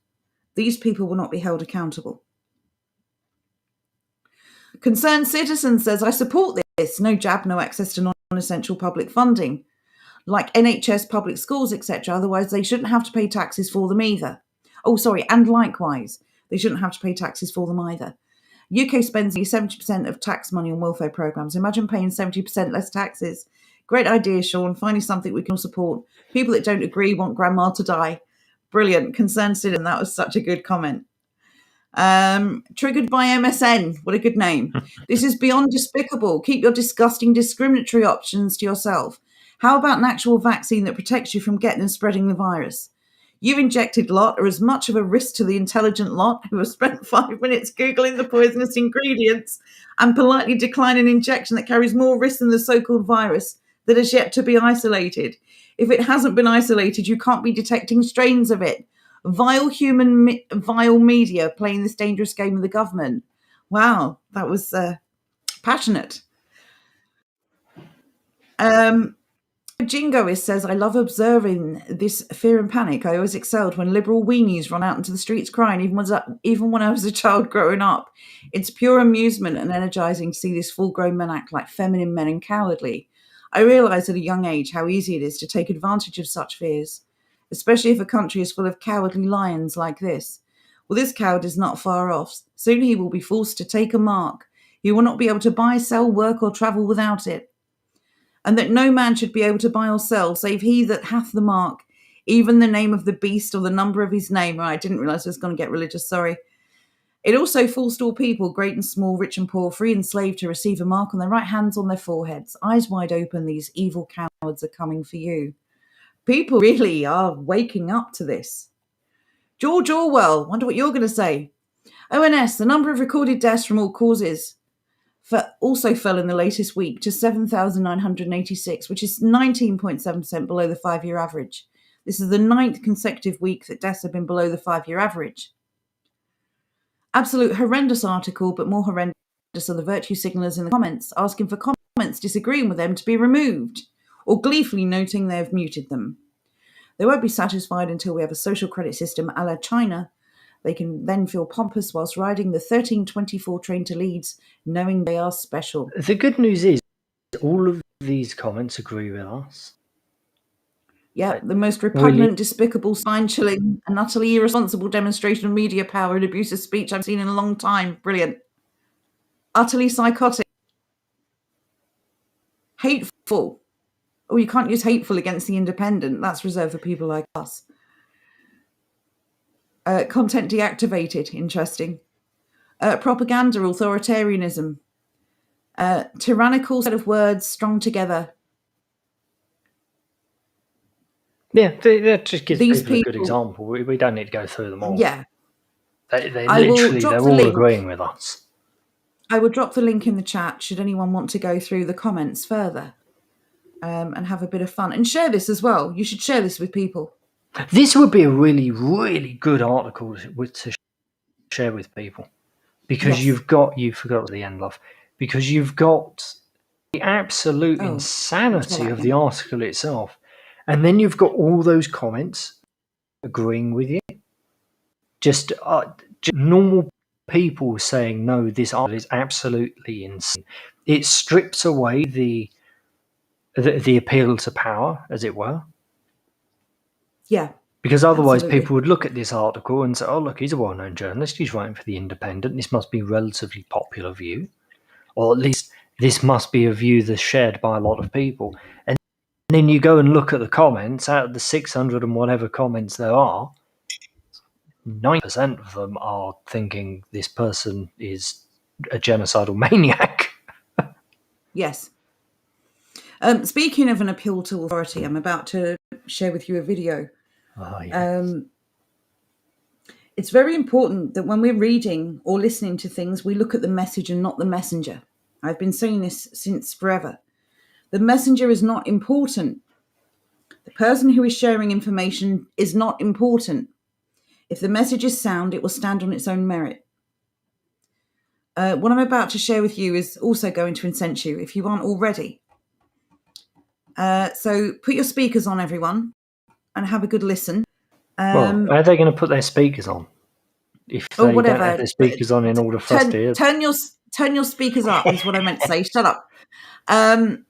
These people will not be held accountable. Concerned Citizen says, I support this. No jab, no access to non-essential public funding, like NHS, public schools, etc. Otherwise, they shouldn't have to pay taxes for them either. Oh, sorry, and likewise, they shouldn't have to pay taxes for them either. UK spends 70% of tax money on welfare programmes. Imagine paying 70% less taxes. Great idea, Sean. Finally something we can all support. People that don't agree want grandma to die. Brilliant. Concerned Citizen, that was such a good comment. Triggered by MSN. What a good name. This is beyond despicable. Keep your disgusting discriminatory options to yourself. How about an actual vaccine that protects you from getting and spreading the virus? You injected lot are as much of a risk to the intelligent lot who have spent 5 minutes Googling the poisonous ingredients and politely decline an injection that carries more risk than the so-called virus that is yet to be isolated. If it hasn't been isolated, you can't be detecting strains of it. Vile vile media playing this dangerous game of the government. Wow, that was passionate. Jingoist says, I love observing this fear and panic. I always excelled when liberal weenies run out into the streets crying, even when I was a child growing up. It's pure amusement and energizing to see this full-grown men act like feminine men and cowardly. I realised at a young age how easy it is to take advantage of such fears, especially if a country is full of cowardly lions like this. Well, this coward is not far off. Soon he will be forced to take a mark. He will not be able to buy, sell, work, or travel without it. And that no man should be able to buy or sell, save he that hath the mark, even the name of the beast or the number of his name. I didn't realise I was going to get religious, sorry. It also forced all people, great and small, rich and poor, free and slave, to receive a mark on their right hands, on their foreheads. Eyes wide open, these evil cowards are coming for you. People really are waking up to this. George Orwell, wonder what you're going to say. ONS, the number of recorded deaths from all causes also fell in the latest week to 7,986, which is 19.7% below the 5-year average. This is the 9th consecutive week that deaths have been below the 5-year average. Absolute horrendous article, but more horrendous are the virtue signalers in the comments, asking for comments disagreeing with them to be removed, or gleefully noting they have muted them. They won't be satisfied until we have a social credit system a la China. They can then feel pompous whilst riding the 1324 train to Leeds, knowing they are special. The good news is all of these comments agree with us. Yeah, the most repugnant, despicable, spine-chilling, and utterly irresponsible demonstration of media power and abuse of speech I've seen in a long time. Brilliant. Utterly psychotic. Hateful. Oh, you can't use hateful against the independent. That's reserved for people like us. Content deactivated. Interesting. Propaganda, authoritarianism. Tyrannical set of words strung together. Yeah, that just gives people a good example. We don't need to go through them all. Yeah. They're all agreeing with us. I will drop the link in the chat should anyone want to go through the comments further and have a bit of fun. And share this as well. You should share this with people. This would be a really, really good article to share with people. Because you forgot the end, love. Because you've got the absolute insanity of the article itself. And then you've got all those comments agreeing with you. Just normal people saying, no, this article is absolutely insane. It strips away the appeal to power, as it were. Yeah. Because otherwise people would look at this article and say, oh, look, he's a well-known journalist. He's writing for The Independent. This must be a relatively popular view. Or at least this must be a view that's shared by a lot of people. And then you go and look at the comments. Out of the 600 and whatever comments there are, 90% of them are thinking this person is a genocidal maniac. Yes. Speaking of an appeal to authority, I'm about to share with you a video. Oh, yeah. It's very important that when we're reading or listening to things, we look at the message and not the messenger. I've been saying this since forever. The messenger is not important. The person who is sharing information is not important. If the message is sound, it will stand on its own merit. What I'm about to share with you is also going to incense you if you aren't already. So put your speakers on, everyone, and have a good listen. Well, are they going to put their speakers on? if or they don't have whatever. their speakers on in order for us to hear. Turn your speakers up is what I meant to say. Shut up. Can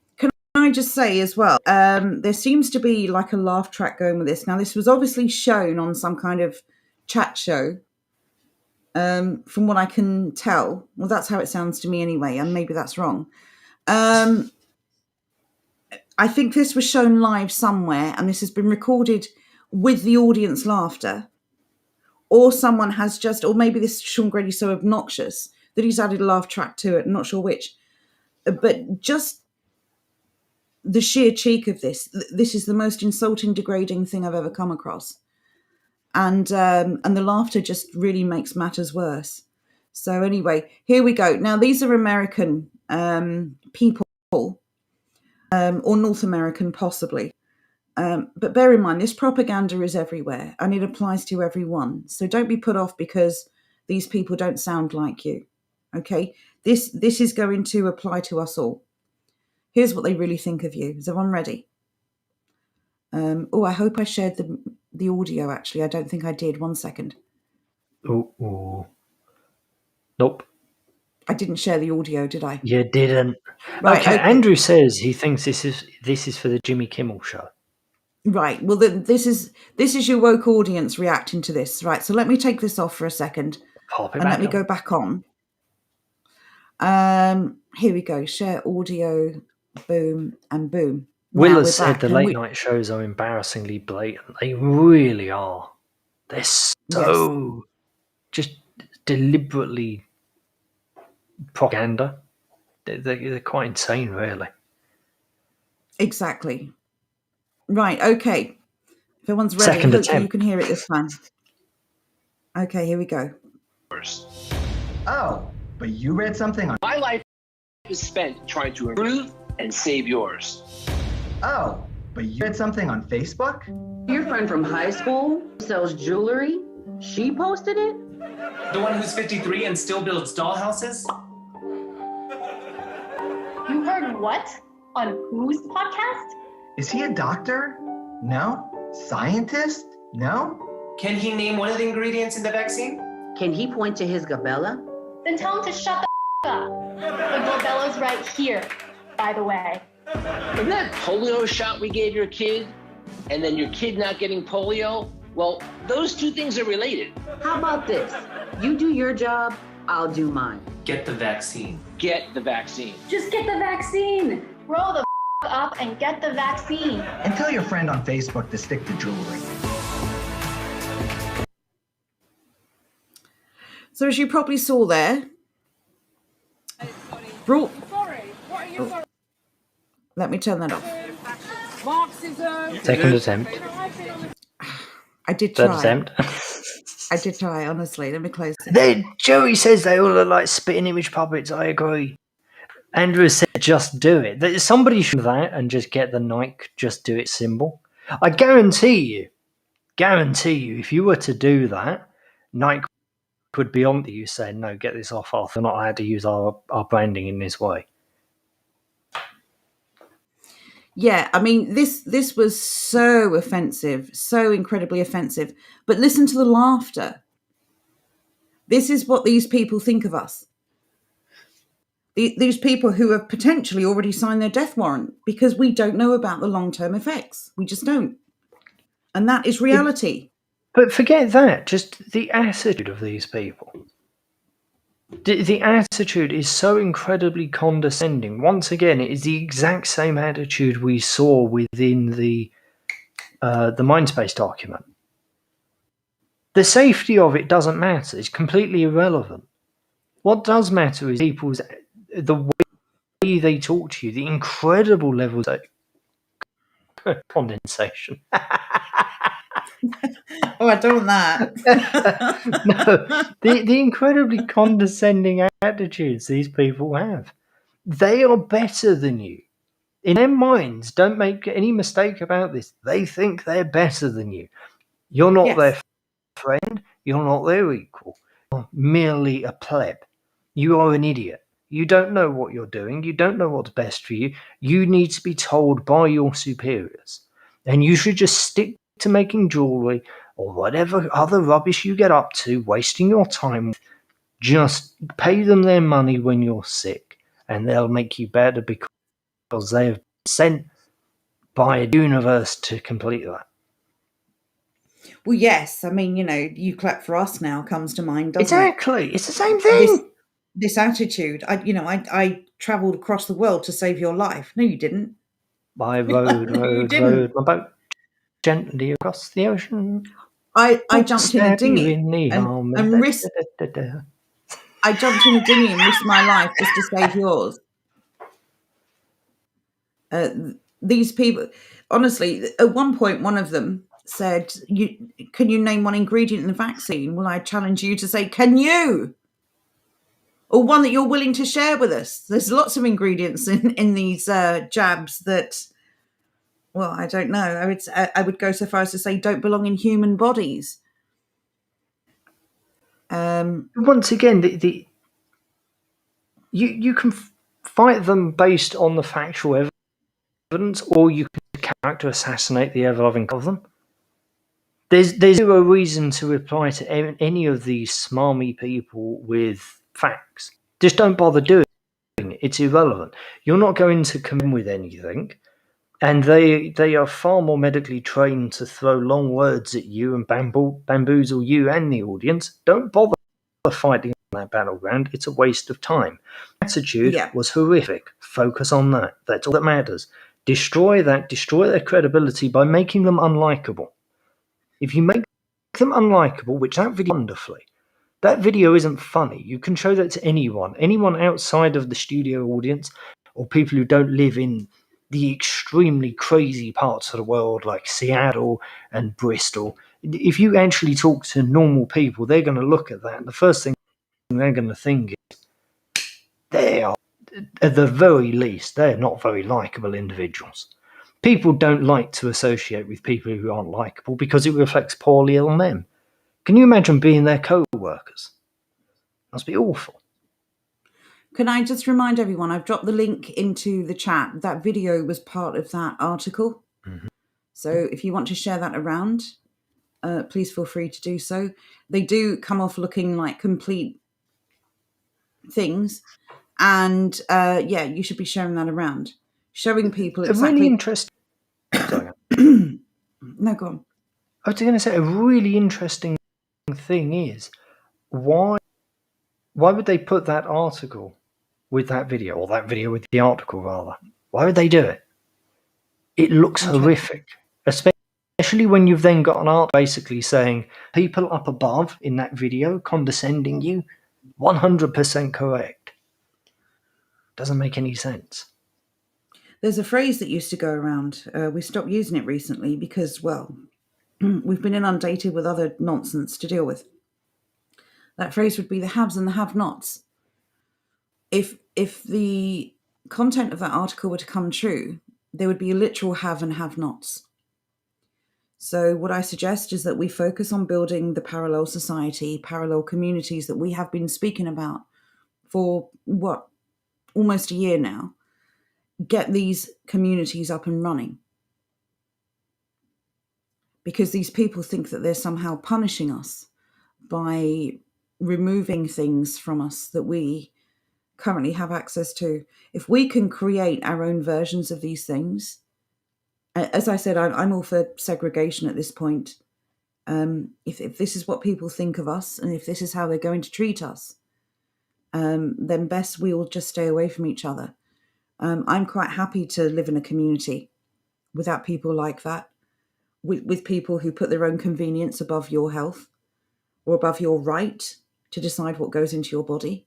I just say as well? There seems to be like a laugh track going with this. Now, this was obviously shown on some kind of chat show. From what I can tell, well, that's how it sounds to me anyway, and maybe that's wrong. I think this was shown live somewhere, and this has been recorded with the audience laughter. Or someone has just, or maybe this Sean Grady's so obnoxious that he's added a laugh track to it. I'm not sure which. But just the sheer cheek of this is the most insulting, degrading thing I've ever come across. And the laughter just really makes matters worse. So anyway, here we go. Now, these are American people, or North American possibly. But bear in mind, this propaganda is everywhere and it applies to everyone. So don't be put off because these people don't sound like you. Okay? This is going to apply to us all. Here's what they really think of you. Is everyone ready? I hope I shared the audio, actually. I don't think I did. 1 second. Oh. Nope. I didn't share the audio, did I? You didn't. Right, okay. Andrew says he thinks this is for the Jimmy Kimmel show. Right. Well, this is your woke audience reacting to this. Right. So let me take this off for a second, and let me go back on. Here we go. Share audio. Boom and boom. Will has said the late night shows are embarrassingly blatant. They really are. They're so just deliberately propaganda. They're quite insane, really. Exactly. Right, okay. If everyone's ready, Second hopefully attempt. you can hear it this time. Okay, here we go. Oh, but you read something on... My life is spent trying to improve and save yours. Oh, but you read something on Facebook? Your friend from high school sells jewelry. She posted it? The one who's 53 and still builds dollhouses? You heard what? On whose podcast? Is he a doctor? No? Scientist? No? Can he name one of the ingredients in the vaccine? Can he point to his gabella? Then tell him to shut the up. The doorbell's right here, by the way. Isn't that polio shot we gave your kid, and then your kid not getting polio? Well, those two things are related. How about this? You do your job, I'll do mine. Get the vaccine. Get the vaccine. Just get the vaccine. Grow the up and get the vaccine. And tell your friend on Facebook to stick to jewelry. So as you probably saw there, let me turn that off. Marxism. Second attempt. I did try. Third attempt. I did try, honestly. Let me close it. Joey says they all look like spitting image puppets. I agree. Andrew said just do it. Somebody should do that and just get the Nike just do it symbol. I guarantee you, if you were to do that, Nike would be on to you saying, no, get this off. We're not allowed to use our branding in this way. Yeah, I mean, this was so offensive, so incredibly offensive. But listen to the laughter. This is what these people think of us. These people who have potentially already signed their death warrant because we don't know about the long-term effects. We just don't. And that is reality. But forget that. Just the attitude of these people. The attitude is so incredibly condescending. Once again, it is the exact same attitude we saw within the Mindspace document. The safety of it doesn't matter. It's completely irrelevant. What does matter is the way they talk to you, the incredible levels of condensation. Oh, I don't want that. No, the incredibly condescending attitudes these people have. They are better than you. In their minds, don't make any mistake about this. They think they're better than you. You're not their friend. You're not their equal. You're merely a pleb. You are an idiot. You don't know what you're doing. You don't know what's best for you. You need to be told by your superiors. And you should just stick to making jewelry, or whatever other rubbish you get up to, wasting your time with, just pay them their money when you're sick, and they'll make you better because they have been sent by a universe to complete that. Well, yes. I mean, you clap for us now comes to mind, doesn't Exactly. It's the same it? thing. This attitude. I travelled across the world to save your life. No, you didn't. I rode, No, you rode, didn't. rode my boat gently across the ocean. I jumped in a dinghy In the and arm. risked. I jumped in a dinghy and risked my life just to save yours. These people, honestly, at one point, one of them said, can you name one ingredient in the vaccine? Well, I challenge you to say, can you? Or one that you're willing to share with us. There's lots of ingredients in these jabs that, well, I don't know. I would go so far as to say don't belong in human bodies. Once again, you can fight them based on the factual evidence, or you can character assassinate the ever-loving of them. There's zero reason to reply to any of these smarmy people with facts. Just don't bother doing it. It's irrelevant. You're not going to come in with anything, and they are far more medically trained to throw long words at you and bamboozle you and the audience. Don't bother fighting on that battleground. It's a waste of time. Attitude was horrific. Focus on that. That's all that matters. Destroy that. Destroy their credibility by making them unlikable. If you make them unlikable, which that video wonderfully, that video isn't funny. You can show that to anyone outside of the studio audience, or people who don't live in the extremely crazy parts of the world like Seattle and Bristol. If you actually talk to normal people, they're going to look at that, and the first thing they're going to think is, they are, at the very least, they're not very likable individuals. People don't like to associate with people who aren't likable because it reflects poorly on them. Can you imagine being their co-workers? Must be awful. Can I just remind everyone, I've dropped the link into the chat. That video was part of that article. Mm-hmm. So if you want to share that around, please feel free to do so. They do come off looking like complete things. And you should be sharing that around. Showing people exactly... A really interesting... Sorry. No, go on. I was going to say, a really interesting thing is, why would they put that article with that video, or that video with the article, rather? Why would they do it? It looks horrific, especially when you've then got an art basically saying, people up above in that video condescending you, 100% correct. Doesn't make any sense. There's a phrase that used to go around. We stopped using it recently because, well, we've been inundated with other nonsense to deal with. That phrase would be the haves and the have-nots. If the content of that article were to come true, there would be a literal have and have-nots. So what I suggest is that we focus on building the parallel society, parallel communities that we have been speaking about for, almost a year now. Get these communities up and running. Because these people think that they're somehow punishing us by removing things from us that we currently have access to. If we can create our own versions of these things, as I said, I'm all for segregation at this point. If this is what people think of us, and if this is how they're going to treat us, then best we will just stay away from each other. I'm quite happy to live in a community without people like that, with people who put their own convenience above your health or above your right to decide what goes into your body.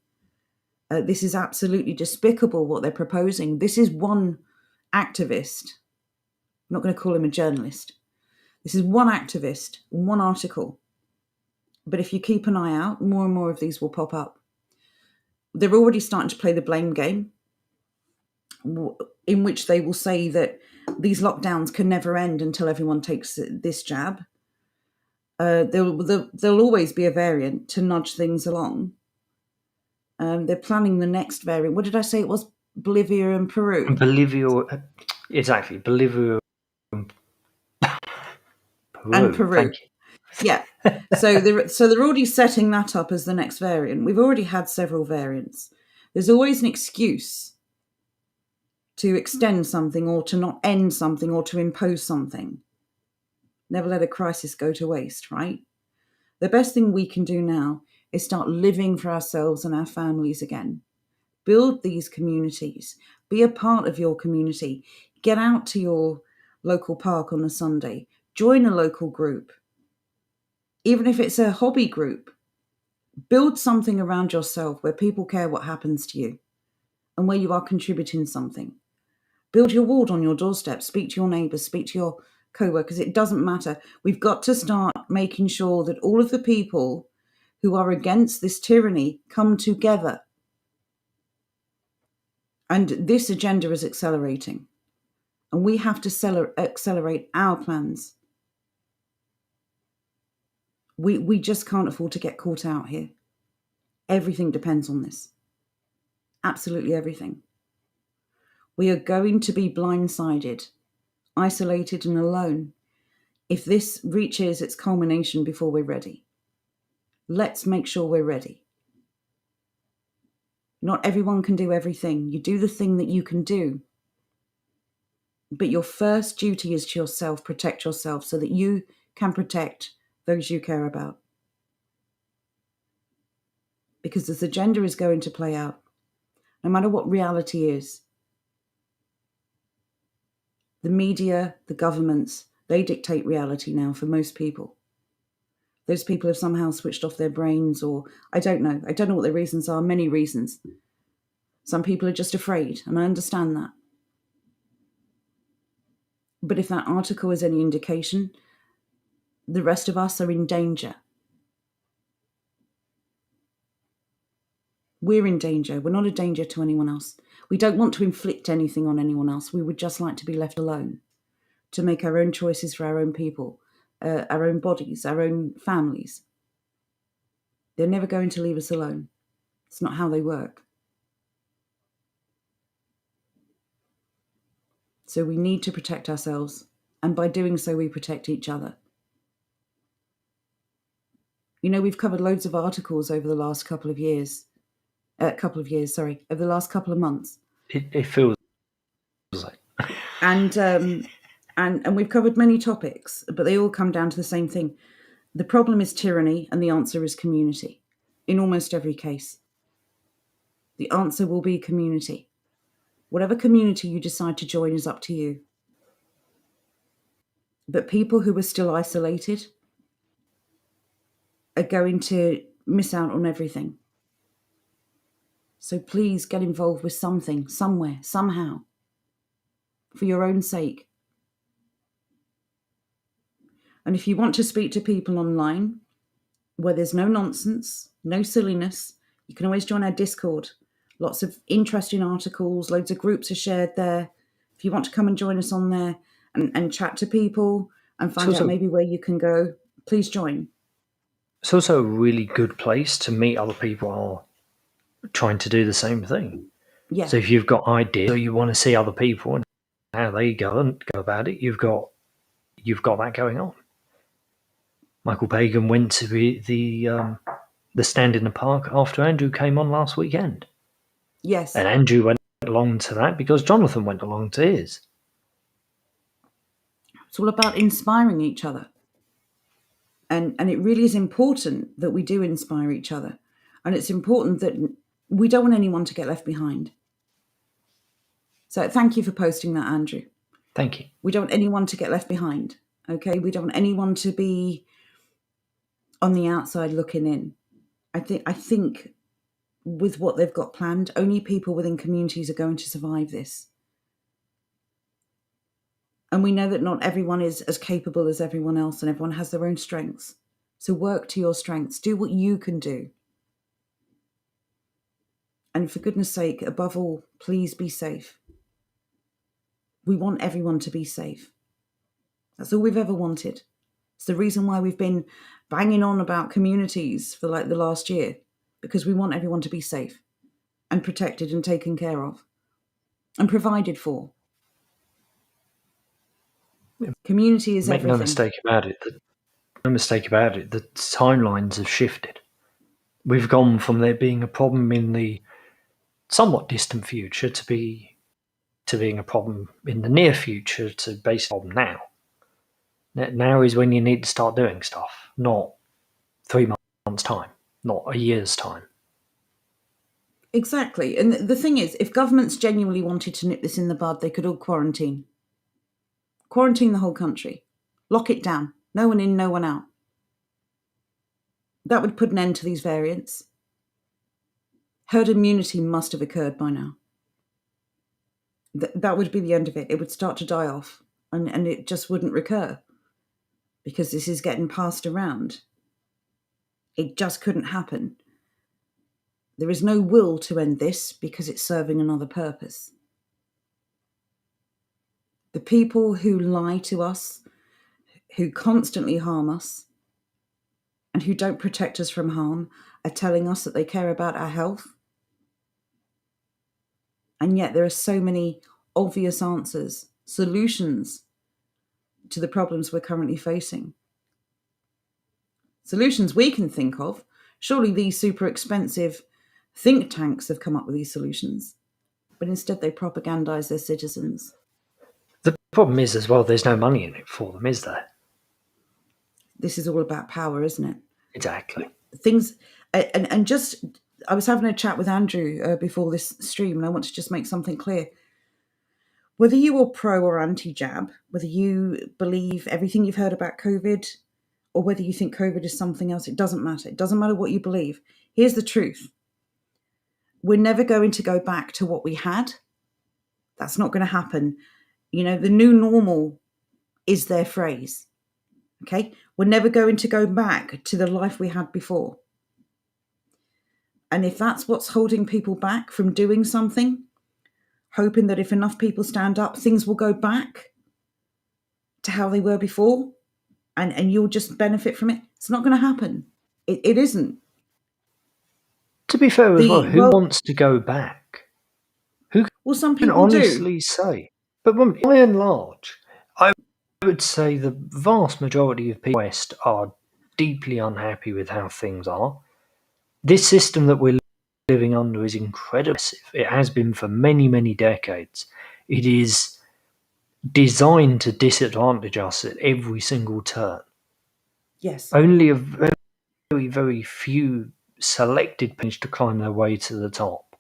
This is absolutely despicable what they're proposing. This is one activist. I'm not going to call him a journalist. This is one activist, one article. But if you keep an eye out, more and more of these will pop up. They're already starting to play the blame game, in which they will say that these lockdowns can never end until everyone takes this jab. There'll always be a variant to nudge things along. They're planning the next variant. What did I say it was? Bolivia and Peru. Exactly. Bolivia and Peru. And Peru. Thank you. Yeah. So they're already setting that up as the next variant. We've already had several variants. There's always an excuse to extend something or to not end something or to impose something. Never let a crisis go to waste, right? The best thing we can do now is start living for ourselves and our families again. Build these communities. Be a part of your community. Get out to your local park on a Sunday. Join a local group. Even if it's a hobby group, build something around yourself where people care what happens to you and where you are contributing something. Build your ward on your doorstep. Speak to your neighbours. Speak to your co-workers. It doesn't matter. We've got to start making sure that all of the people who are against this tyranny come together. And this agenda is accelerating. And we have to accelerate our plans. We just can't afford to get caught out here. Everything depends on this. Absolutely everything. We are going to be blindsided, isolated and alone if this reaches its culmination before we're ready. Let's make sure we're ready. Not everyone can do everything. You do the thing that you can do. But your first duty is to yourself. Protect yourself so that you can protect those you care about. Because this agenda is going to play out, no matter what reality is. The media, the governments, they dictate reality now for most people. Those people have somehow switched off their brains, or I don't know. I don't know what their reasons are, many reasons. Some people are just afraid, and I understand that. But if that article is any indication, the rest of us are in danger. We're in danger. We're not a danger to anyone else. We don't want to inflict anything on anyone else. We would just like to be left alone, to make our own choices for our own people, our own bodies, our own families. They're never going to leave us alone. It's not how they work. So we need to protect ourselves, and by doing so, we protect each other. You know, we've covered loads of articles over the last couple of years. Over the last couple of months. It feels like. And we've covered many topics, but they all come down to the same thing. The problem is tyranny, and the answer is community. In almost every case, the answer will be community. Whatever community you decide to join is up to you. But people who are still isolated are going to miss out on everything. So please get involved with something, somewhere, somehow, for your own sake. And if you want to speak to people online, where there's no nonsense, no silliness, you can always join our Discord. Lots of interesting articles, loads of groups are shared there. If you want to come and join us on there and chat to people and find out maybe where you can go, please join. It's also a really good place to meet other people who are trying to do the same thing. Yeah. So if you've got ideas or you want to see other people and how they go about it, you've got that going on. Michael Pagan went to the stand in the park after Andrew came on last weekend. Yes. And Andrew went along to that because Jonathan went along to his. It's all about inspiring each other. And it really is important that we do inspire each other. And it's important that we don't want anyone to get left behind. So thank you for posting that, Andrew. Thank you. We don't want anyone to get left behind. Okay? We don't want anyone to be on the outside looking in. I think with what they've got planned, only people within communities are going to survive this. And we know that not everyone is as capable as everyone else, and everyone has their own strengths. So work to your strengths. Do what you can do. And for goodness sake, above all, please be safe. We want everyone to be safe. That's all we've ever wanted. It's the reason why we've been banging on about communities for like the last year, because we want everyone to be safe and protected and taken care of and provided for. Community is Make everything. no mistake about it. No mistake about it, the timelines have shifted. We've gone from there being a problem in the somewhat distant future to being a problem in the near future to basically a problem now. Now is when you need to start doing stuff, not 3 months' time, not a year's time. Exactly. And the thing is, if governments genuinely wanted to nip this in the bud, they could all quarantine. Quarantine the whole country. Lock it down. No one in, no one out. That would put an end to these variants. Herd immunity must have occurred by now. That would be the end of it. It would start to die off, and it just wouldn't recur because this is getting passed around. It just couldn't happen. There is no will to end this because it's serving another purpose. The people who lie to us, who constantly harm us, and who don't protect us from harm are telling us that they care about our health. And yet there are so many obvious answers, solutions to the problems we're currently facing. Solutions we can think of. Surely these super expensive think tanks have come up with these solutions, but instead they propagandize their citizens. The problem is as well, there's no money in it for them, is there? This is all about power, isn't it? Exactly. Things, and just, I was having a chat with Andrew before this stream, and I want to just make something clear. Whether you are pro or anti-jab, whether you believe everything you've heard about COVID, or whether you think COVID is something else, it doesn't matter. It doesn't matter what you believe. Here's the truth. We're never going to go back to what we had. That's not going to happen. You know, the new normal is their phrase. Okay? We're never going to go back to the life we had before. And if that's what's holding people back from doing something, hoping that if enough people stand up, things will go back to how they were before, and you'll just benefit from it, it's not going to happen. It isn't. To be fair as well, who wants to go back? Well, some Can people honestly say. But by and large, I would say the vast majority of people in the West are deeply unhappy with how things are. This system that we're living under is incredibly aggressive. It has been for many, many decades. It is designed to disadvantage us at every single turn. Yes. Only a very, very few selected manage to climb their way to the top.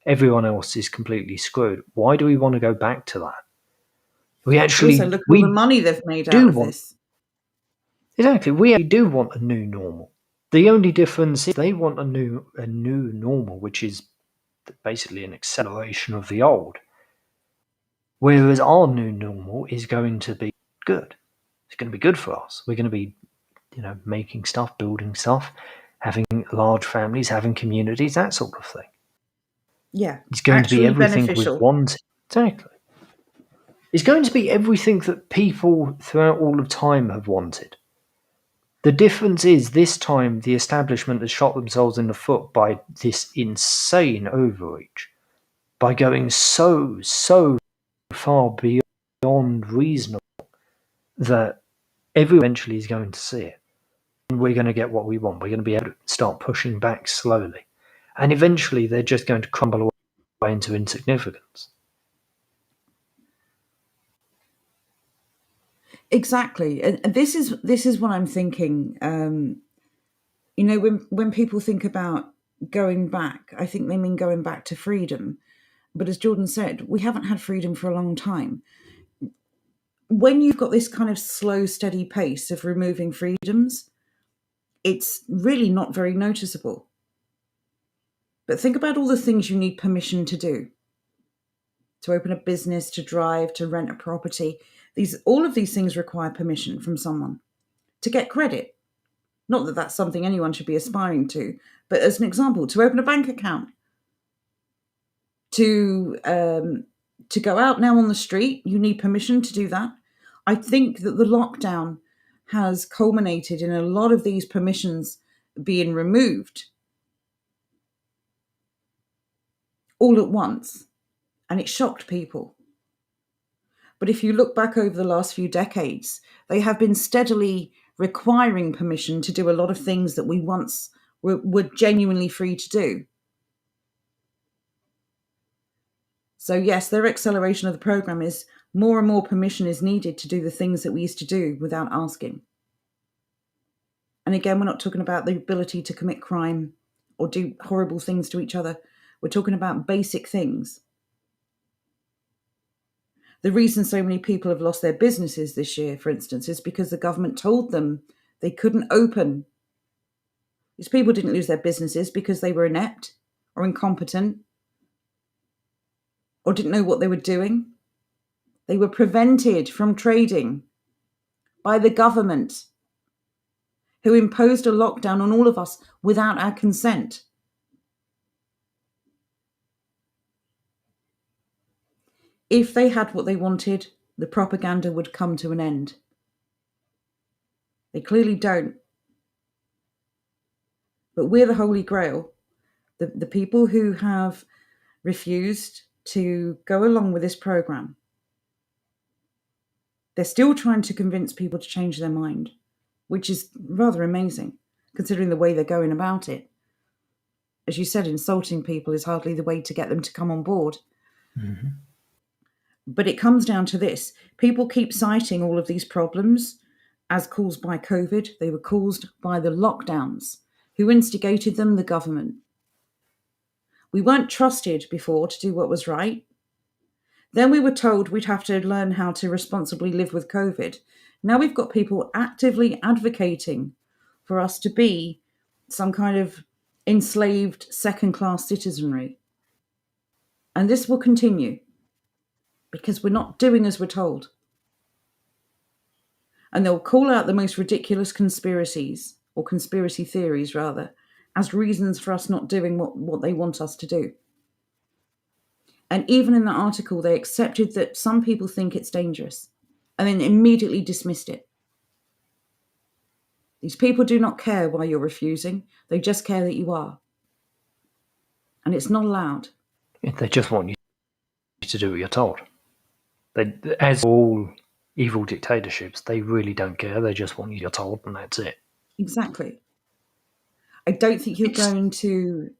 Everyone else is completely screwed. Why do we want to go back to that? We actually also look at all the money they've made out of this. Exactly. We do want a new normal. The only difference is they want a new normal, which is basically an acceleration of the old. Whereas our new normal is going to be good. It's going to be good for us. We're going to be, making stuff, building stuff, having large families, having communities, that sort of thing. Yeah. It's going to be everything we've wanted. Exactly. It's going to be everything that people throughout all of time have wanted. The difference is this time the establishment has shot themselves in the foot by this insane overreach, by going so far beyond reasonable that everyone eventually is going to see it. And we're going to get what we want. We're going to be able to start pushing back slowly. And eventually they're just going to crumble away into insignificance. Exactly. And this is what I'm thinking. When people think about going back, I think they mean going back to freedom. But as Jordan said, we haven't had freedom for a long time. When you've got this kind of slow, steady pace of removing freedoms, it's really not very noticeable. But think about all the things you need permission to do. To open a business, to drive, to rent a property. All of these things require permission from someone. To get credit. Not that that's something anyone should be aspiring to, but as an example, to open a bank account. To go out now on the street, you need permission to do that. I think that the lockdown has culminated in a lot of these permissions being removed all at once, and it shocked people. But if you look back over the last few decades, they have been steadily requiring permission to do a lot of things that we once were genuinely free to do. So yes, their acceleration of the program is more and more permission is needed to do the things that we used to do without asking. And again, we're not talking about the ability to commit crime or do horrible things to each other. We're talking about basic things. The reason so many people have lost their businesses this year, for instance, is because the government told them they couldn't open. These people didn't lose their businesses because they were inept or incompetent or didn't know what they were doing. They were prevented from trading by the government, who imposed a lockdown on all of us without our consent. If they had what they wanted, the propaganda would come to an end. They clearly don't. But we're the Holy Grail, the people who have refused to go along with this program. They're still trying to convince people to change their mind, which is rather amazing, considering the way they're going about it. As you said, insulting people is hardly the way to get them to come on board. Mm-hmm. But it comes down to this. People keep citing all of these problems as caused by COVID. They were caused by the lockdowns. Who instigated them? The government. We weren't trusted before to do what was right. Then we were told we'd have to learn how to responsibly live with COVID. Now we've got people actively advocating for us to be some kind of enslaved second-class citizenry. And this will continue because we're not doing as we're told. And they'll call out the most ridiculous conspiracies, or conspiracy theories rather, as reasons for us not doing what they want us to do. And even in that article, they accepted that some people think it's dangerous and then immediately dismissed it. These people do not care why you're refusing. They just care that you are. And it's not allowed. They just want you to do what you're told. As all evil dictatorships, they really don't care. They just want you to be told, and that's it. Exactly. I don't think you're going to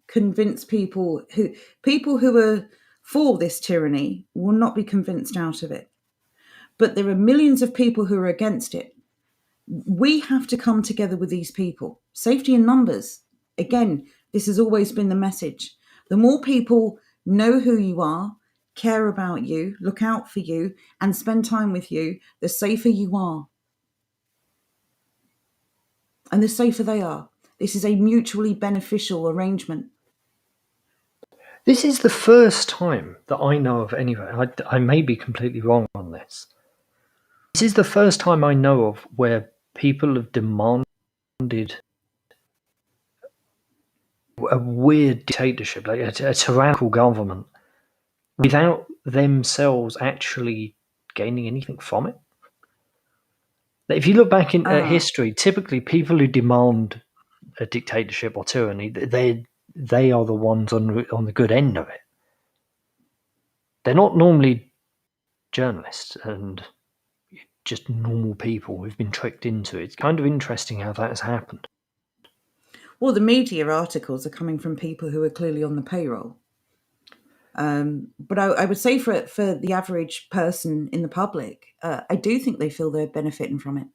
convince people who are for this tyranny will not be convinced out of it. But there are millions of people who are against it. We have to come together with these people. Safety in numbers. Again, this has always been the message. The more people know who you are, care about you, look out for you, and spend time with you, the safer you are. And the safer they are. This is a mutually beneficial arrangement. This is the first time that I know of anyway. I may be completely wrong on this. This is the first time I know of where people have demanded a weird dictatorship, like a tyrannical government, without themselves actually gaining anything from it. If you look back at history, typically people who demand a dictatorship or tyranny, they are the ones on the good end of it. They're not normally journalists and just normal people who've been tricked into it. It's kind of interesting how that has happened. Well, the media articles are coming from people who are clearly on the payroll. But I would say for the average person in the public, I do think they feel they're benefiting from it.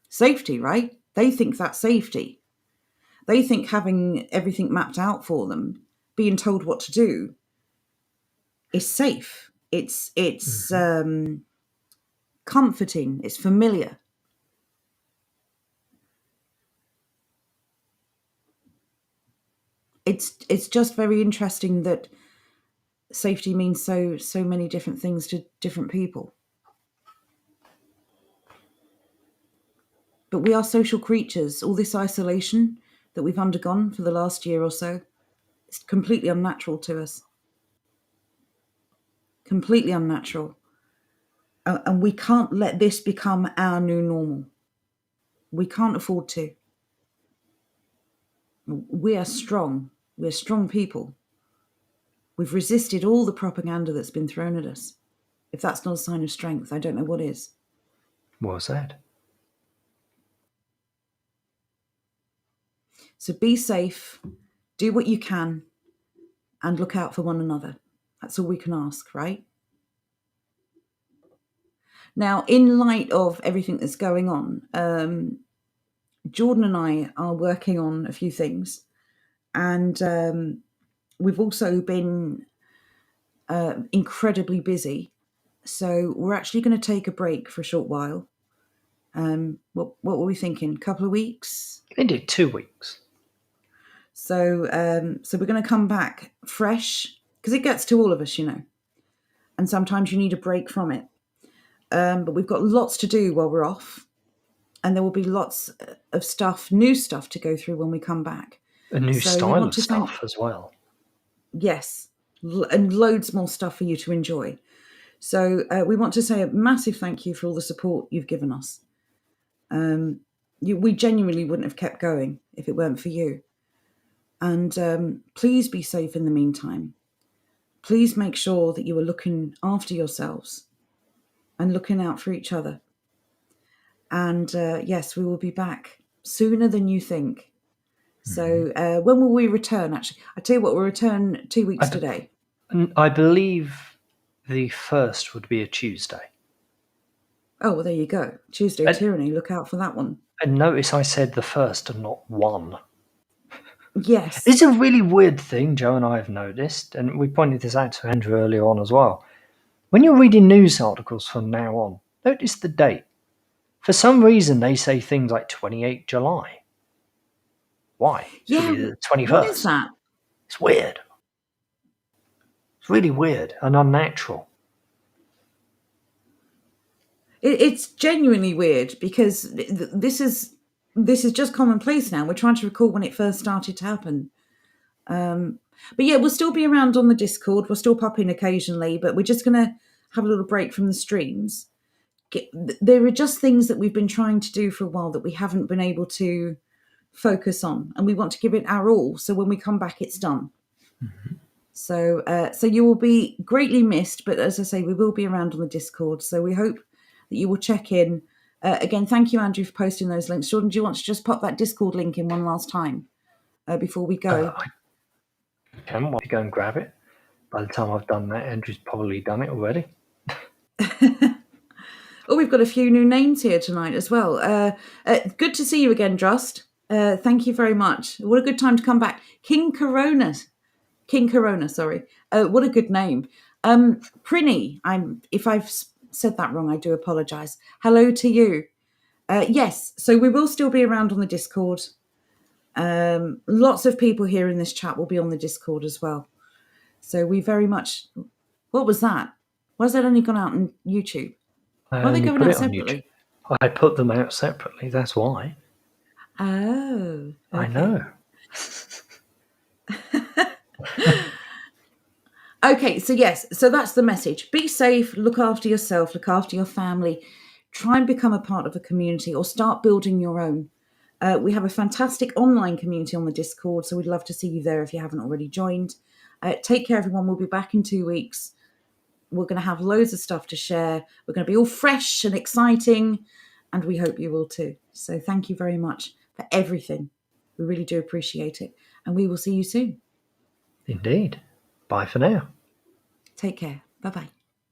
Safety, right? They think that's safety. They think having everything mapped out for them, being told what to do, is safe. It's comforting. It's familiar. It's just very interesting that safety means so many different things to different people. But we are social creatures. All this isolation that we've undergone for the last year or so, it's completely unnatural to us. Completely unnatural. And we can't let this become our new normal. We can't afford to. We are strong. We're strong people. We've resisted all the propaganda that's been thrown at us. If that's not a sign of strength, I don't know what is. Well said. So be safe, do what you can, and look out for one another. That's all we can ask, right? Now, in light of everything that's going on, Jordan and I are working on a few things, and we've also been incredibly busy. So we're actually going to take a break for a short while. What were we thinking? A couple of weeks? Maybe 2 weeks. So we're going to come back fresh, because it gets to all of us, and sometimes you need a break from it. But we've got lots to do while we're off, and there will be lots of stuff, new stuff to go through when we come back. A new So we style want of to thank- stuff as well. Yes, and loads more stuff for you to enjoy. So we want to say a massive thank you for all the support you've given us. We genuinely wouldn't have kept going if it weren't for you. And please be safe in the meantime. Please make sure that you are looking after yourselves and looking out for each other. And yes, we will be back sooner than you think. So when will we return, actually? I tell you what, we'll return 2 weeks today. I believe the 1st would be a Tuesday. Oh, well, there you go. Tuesday Tyranny, look out for that one. And notice I said the 1st and not 1. Yes. It's a really weird thing Joe and I have noticed, and we pointed this out to Andrew earlier on as well. When you're reading news articles from now on, notice the date. For some reason, they say things like 28 July. Why? It should be the 21st. What is that? It's weird. It's really weird and unnatural. It's genuinely weird, because this is just commonplace now. We're trying to recall when it first started to happen. But yeah, we'll still be around on the Discord. We'll still pop in occasionally, but we're just going to have a little break from the streams. There are just things that we've been trying to do for a while that we haven't been able to focus on, and we want to give it our all. So when we come back, it's done. Mm-hmm. So you will be greatly missed, but as I say, we will be around on the Discord. So we hope that you will check in. Again, thank you, Andrew, for posting those links. Jordan, do you want to just pop that Discord link in one last time before we go? I can. Want to go and grab it? By the time I've done that, Andrew's probably done it already. Oh, we've got a few new names here tonight as well. Good to see you again, Drust. Thank you very much. What a good time to come back. King Corona, sorry. What a good name. Prinny, if I've said that wrong, I do apologise. Hello to you. Yes, so we will still be around on the Discord. Lots of people here in this chat will be on the Discord as well. So we very much... What was that? Why has that only gone out on YouTube? Why are they going out separately? I put them out separately, that's why. Oh. Okay. I know. Okay, so yes, so that's the message. Be safe, look after yourself, look after your family. Try and become a part of a community or start building your own. We have a fantastic online community on the Discord, so we'd love to see you there if you haven't already joined. Take care, everyone. We'll be back in 2 weeks. We're going to have loads of stuff to share. We're going to be all fresh and exciting, and we hope you will too. So thank you very much for everything. We really do appreciate it, and we will see you soon. Indeed. Bye for now. Take care. Bye-bye.